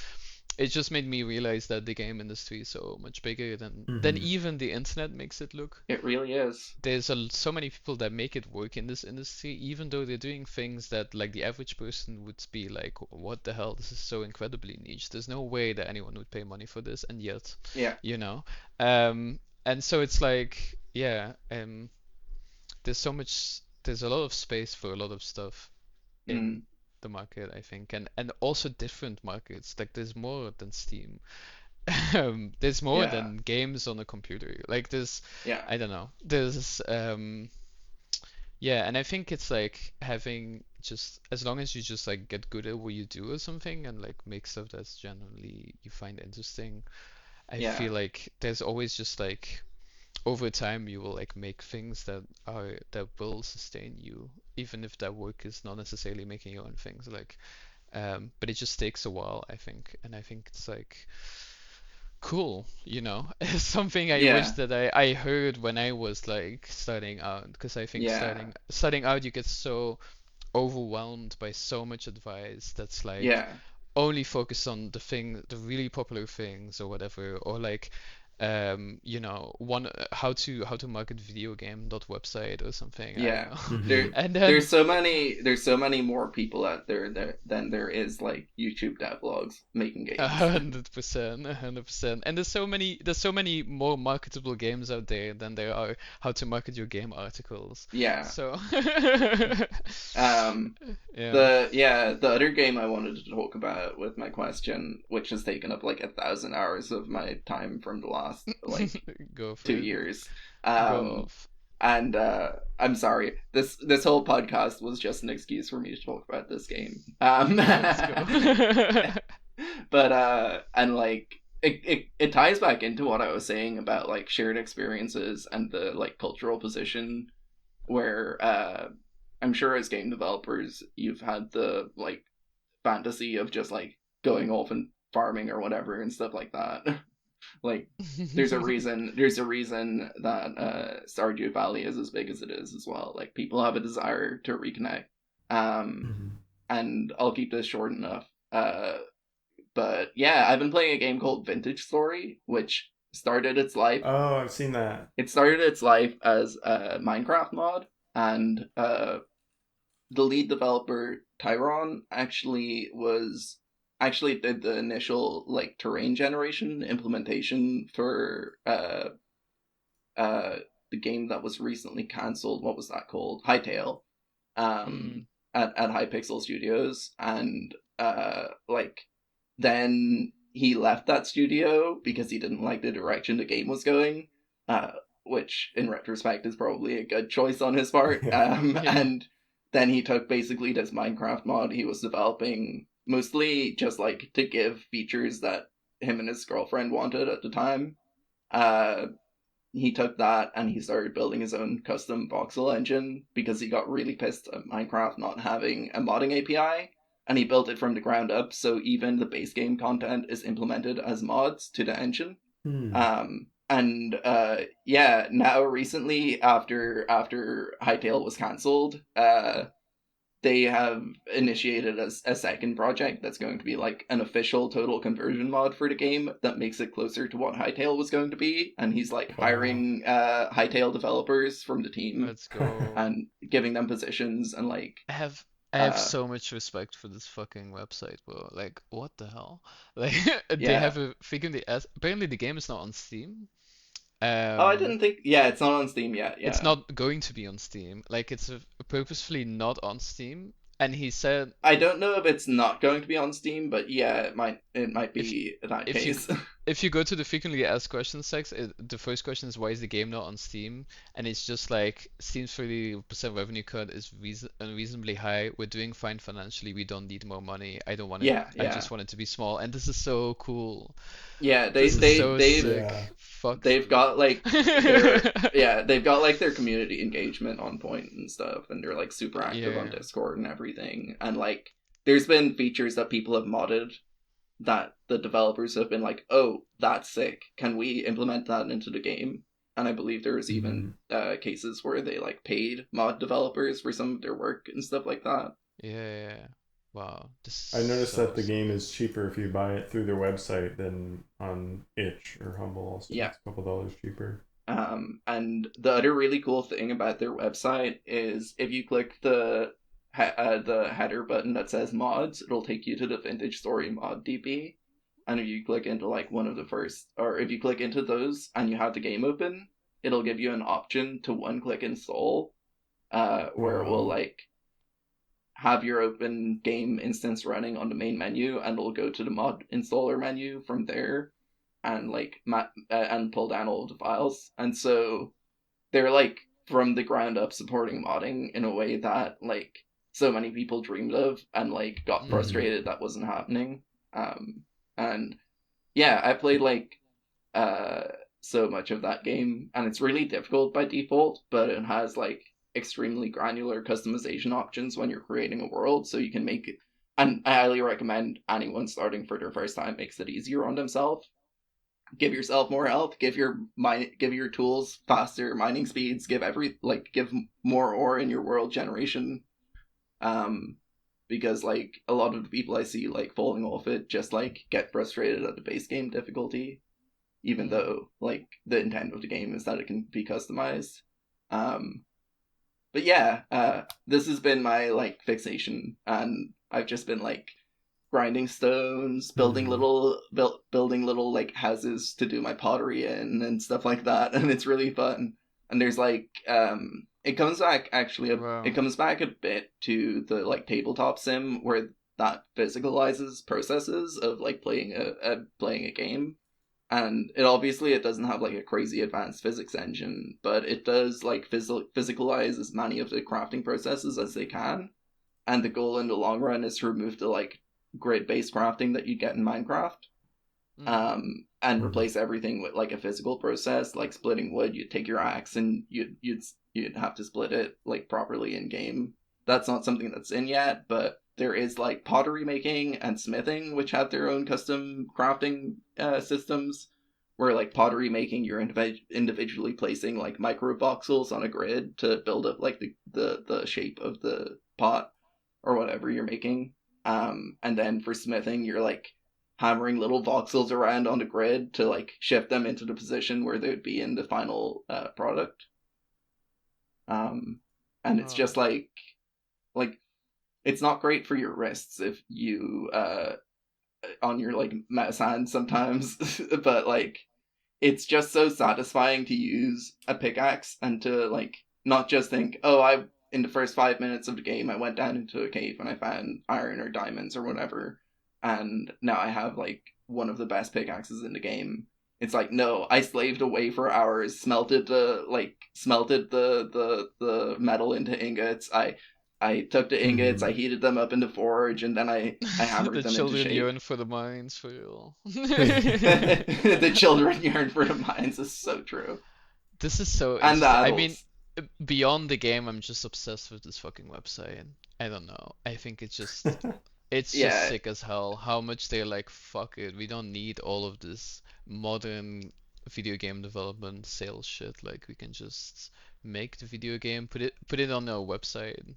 it just made me realize that the game industry is so much bigger than Mhm. even the internet makes it look. It really is. There's so many people that make it work in this industry, even though they're doing things that like the average person would be like, what the hell? This is so incredibly niche. There's no way that anyone would pay money for this, and yet, Yeah. you know. And so it's like, yeah, there's a lot of space for a lot of stuff in Mm. the market, I think, and also different markets. Like there's more than Steam. There's more Yeah. than games on a computer. Like there's, Yeah. I don't know. There's yeah, and I think it's like having just as long as you just like get good at what you do or something and like make stuff that's genuinely you find interesting, I Yeah. feel like there's always just like over time you will like make things that will sustain you, even if that work is not necessarily making your own things. Like, but it just takes a while, I think, and I think it's like cool, It's something I wish Yeah. that I heard when I was like starting out, because I think Yeah. starting out you get so overwhelmed by so much advice that's like Yeah. only focus on the really popular things or whatever, or like one how to market video game dot website or something, I don't Yeah. know. There Mhm. And there's then so many more people out there than there is like YouTube devlogs making a games. 100%, 100%. And there's so many more marketable games out there than there are how to market your game articles. Yeah. So Um yeah, the other game I wanted to talk about with my question, which has taken up like 1,000 hours of my time from the last like go two for it. years. Go Um off. and I'm sorry. This whole podcast was just an excuse for me to talk about this game. Let's go. But and like it ties back into what I was saying about like shared experiences and the like cultural position where I'm sure as game developers you've had the like fantasy of just like going off and farming or whatever and stuff like that. Like there's a reason that Stardew Valley is as big as it is as well. Like people have a desire to reconnect. Um Mhm. and I'll keep this short enough. But yeah, I've been playing a game called Vintage Story, which started its life Oh, I've seen that. it started its life as a Minecraft mod, and the lead developer Tyron actually did the initial like terrain generation implementation for uh the game that was recently cancelled. What was that called? Hytale. Mm. At Hypixel Studios, and like then he left that studio because he didn't like the direction the game was going, uh, which in retrospect is probably a good choice on his part. Yeah. Yeah. And then he took basically this Minecraft mod he was developing, mostly just like to give features that him and his girlfriend wanted at the time. Uh, he took that and he started building his own custom voxel engine because he got really pissed at Minecraft not having a modding API. and he built it from the ground up. So even the base game content is implemented as mods to the engine. And yeah, now recently after Hytale was cancelled, they have initiated a second project that's going to be like an official total conversion mod for the game that makes it closer to what Hytale was going to be. And he's like hiring Hytale developers from the team. Let's go. And giving them positions and like. I have so much respect for this fucking website, bro. Like, what the hell? Like, they have a freaking apparently the game is not on Steam. I didn't think. Yeah, it's not on Steam yet. Yeah. It's not going to be on Steam. Like, it's purposefully not on Steam. And he said, I don't know if it's not going to be on Steam, but yeah, it might be that case. If you go to the frequently asked questions section, the first question is why is the game not on Steam? And it's just like Steam's 30% revenue cut is unreasonably high. We're doing fine financially. We don't need more money. I don't want it. Yeah. I just want it to be small. And this is so cool. Yeah, they've got like they've got like their community engagement on point and stuff, and they're like super active on Discord and everything. And like there's been features that people have modded that the developers have been like, oh, that's sick. Can we implement that into the game? And I believe there was even cases where they like paid mod developers for some of their work and stuff like that. Yeah. Wow. I noticed that the game is cheaper if you buy it through their website than on itch or Humble. Also. Yeah. It's a couple dollars cheaper. And the other really cool thing about their website is if you click the header button that says mods, it'll take you to the Vintage Story mod DB. And if you click into like one of the first, or if you click into those and you have the game open, it'll give you an option to one-click install, where it will like have your open game instance running on the main menu, and it'll go to the mod installer menu from there, and like and pull down all of the files. And so they're like from the ground up supporting modding in a way that like so many people dreamed of and like got frustrated that wasn't happening. And yeah, I played like so much of that game, and it's really difficult by default, but it has like extremely granular customization options when you're creating a world, so you can make it. And I highly recommend anyone starting for their first time makes it easier on themselves. Give yourself more health, give your tools faster mining speeds, give more ore in your world generation, because like a lot of the people I see like falling off it just like get frustrated at the base game difficulty, even though like the intent of the game is that it can be customized. But yeah, this has been my like fixation, and I've just been like grinding stones, building little like houses to do my pottery in and stuff like that, and it's really fun. And there's like it comes back a bit to the like tabletop sim where that physicalizes processes of like playing a game. And it doesn't have like a crazy advanced physics engine, but it does like physicalize as many of the crafting processes as they can. And the goal in the long run is to remove the like grid-based crafting that you get in Minecraft, and replace everything with like a physical process, like splitting wood. You'd take your axe and you'd have to split it like properly in game. That's not something that's in yet, but there is like pottery making and smithing, which have their own custom crafting systems, where like pottery making, you're individually placing like micro voxels on a grid to build up like the shape of the pot or whatever you're making. And then for smithing, you're like hammering little voxels around on the grid to like shift them into the position where they would be in the final product. And it's just like it's not great for your wrists if you on your like mouse hand sometimes, but like it's just so satisfying to use a pickaxe and to like not just think, oh, in the first 5 minutes of the game I went down into a cave and I found iron or diamonds or whatever, and now I have like one of the best pickaxes in the game. It's like, no, I slaved away for hours, smelted the metal into ingots. I took the ingots, I heated them up in the forge, and then I hammered them into shape. The children yearn for the mines, for real. The children yearn for the mines is so true. This is so and I mean, beyond the game, I'm just obsessed with this fucking website. I don't know. I think it's just It's just Yeah, sick as hell how much they're like, fuck it, we don't need all of this modern video game development sales shit. Like we can just make the video game, put it on our website.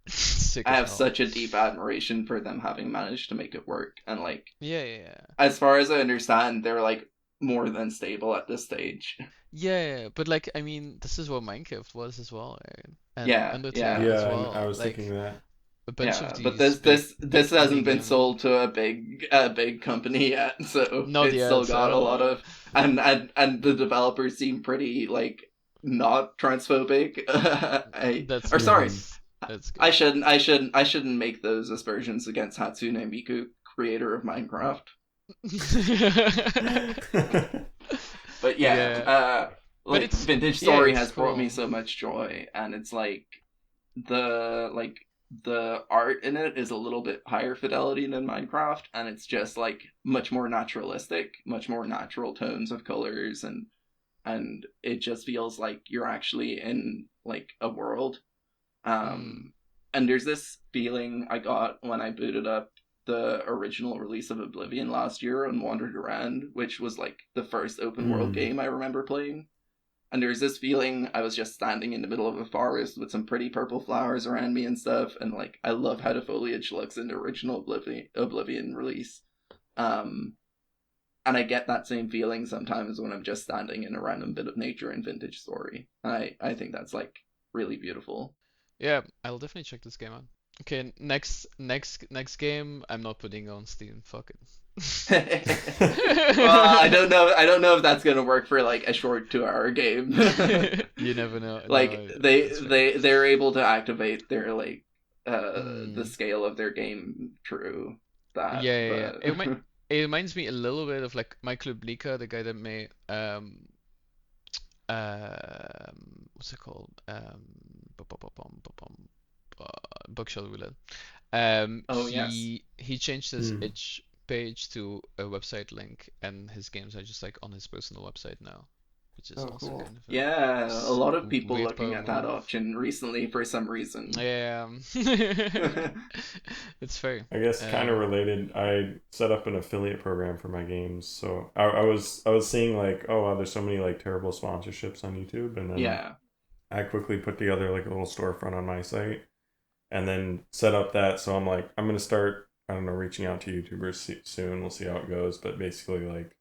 Sick I as have hell. such a deep admiration for them having managed to make it work. And like, Yeah, yeah, yeah. as far as I understand, they're like more than stable at this stage. Yeah, but like I mean, this is what Minecraft was as well, right? And Yeah, Undertale yeah, as Yeah, and I well. was thinking Like that. a bunch of yeah. But these this big this big this indie hasn't been game. sold to a big company yet, so Not it's still yet. got a lot of, and the developers seem pretty like not transphobic. That's Or good. sorry, Hmm. That's I good. shouldn't I shouldn't I shouldn't make those aspersions against Hatsune Miku, creator of Minecraft. But yeah, Yeah, but like Vintage yeah, Story it's has brought me cool. so much joy, and it's like the art in it is a little bit higher fidelity than Minecraft, and it's just like much more naturalistic, much more natural tones of colors, and it just feels like you're actually in like a world. Mm. And there's this feeling I got when I booted up the original release of Oblivion last year and wandered around, which was like the first open world Hmm. game I remember playing. And there's this feeling I was just standing in the middle of a forest with some pretty purple flowers around me and stuff, and like I love how the foliage looks in the original Oblivion release. Um, and I get that same feeling sometimes when I'm just standing in a random bit of nature in Vintage Story. I think that's like really beautiful. Yeah, I'll definitely check this game out. Okay, next game I'm not putting on Steam. Fuck Well, I don't know if that's gonna work for like a short 2 hour game. it. You never know. Like No, they that's fair. they they're able to activate their like the Mm. scale of their game through that, Yeah, yeah, yeah. but It reminds me a little bit of like Michael Blika, the guy that made what's it called? Buckshot Roulette. oh yes. He changed his Hmm. itch page to a website link, and his games are just like on his personal website now, which is Oh, also cool. kind of a Yeah, a lot of people weird looking power at that move. option recently for some reason. Yeah, it's fair. I guess kind of Um, related. I set up an affiliate program for my games, so I was seeing like, oh wow, there's so many like terrible sponsorships on YouTube, and then Yeah. I quickly put together like a little storefront on my site, and then set up that. So I'm like, I'm gonna start. I don't know, reaching out to YouTubers soon. We'll see how it goes. But basically, like,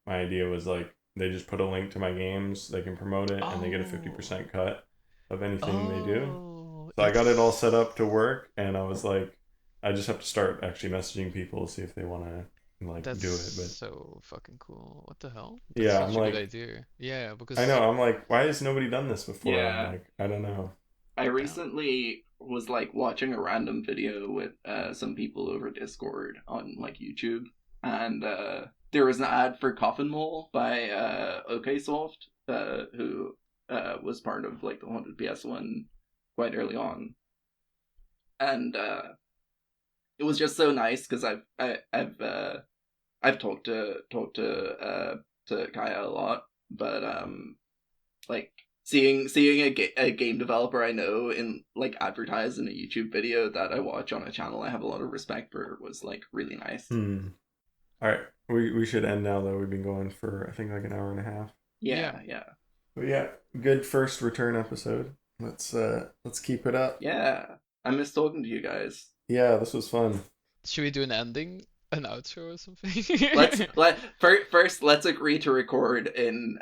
my idea was like they just put a link to my games, they can promote it, and they get a fifty oh, percent cut of anything they do. oh, So I got it all set it's up to work, and I was like, I just have to start actually messaging people to see if they want to like that's do it. But so fucking cool. What the hell? That's yeah, I'm such a good like, idea. Yeah, I because know, I'm like, why has nobody done this before? I'm Yeah. like, I don't know. I yeah. recently was like watching a random video with some people over Discord on like YouTube, and there was an ad for Coffin Mole by OKSoft, who was part of like the Haunted PS1 quite early on, and it was just so nice because I've talked to Kaya a lot, but like seeing a game developer I know in like advertised in a YouTube video that I watch on a channel I have a lot of respect for was like really nice. Hmm. All right, we should end now though. We've been going for I think like an hour and a half. Yeah. Yeah, yeah, But yeah, good first return episode. Let's keep it up. yeah. I miss talking to you guys. Yeah, this was fun. Should we do an ending, an outro or something? First let's agree to record in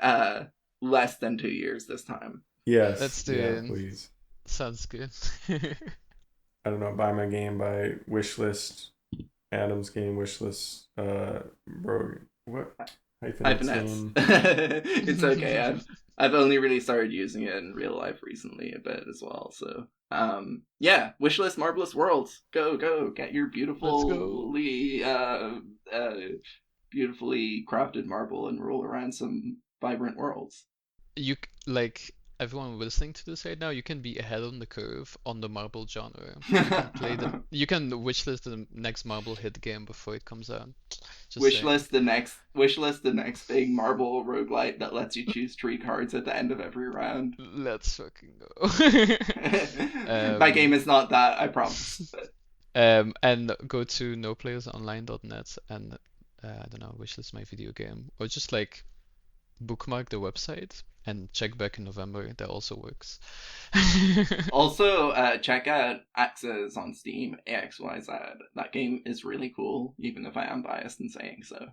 less than 2 years this time. Yes, Let's do yeah, it. please. Sounds good. I don't know, buy my game, buy wishlist, Adam's game wishlist, bro, what? Hyphinett's Hyphinett's. game. It's okay. I've only really started using it in real life recently a bit as well. So yeah, wishlist marvelous worlds. Go get your Let's go. beautifully crafted marble and roll around some vibrant worlds. Like everyone listening to this right now, you can be ahead on the curve on the marble genre. You can play the, you can wishlist the next marble hit game before it comes out. Just saying. Wishlist the next big marble roguelite that lets you choose 3 cards at the end of every round. Let's fucking go. My game Um, is not that, I promise. And go to noplayersunonline.net and I don't know, wishlist my video game, or just like bookmark the website and check back in November. That also works. Also, check out Axes on Steam, AXYZ. That game is really cool, even if I am biased in saying so.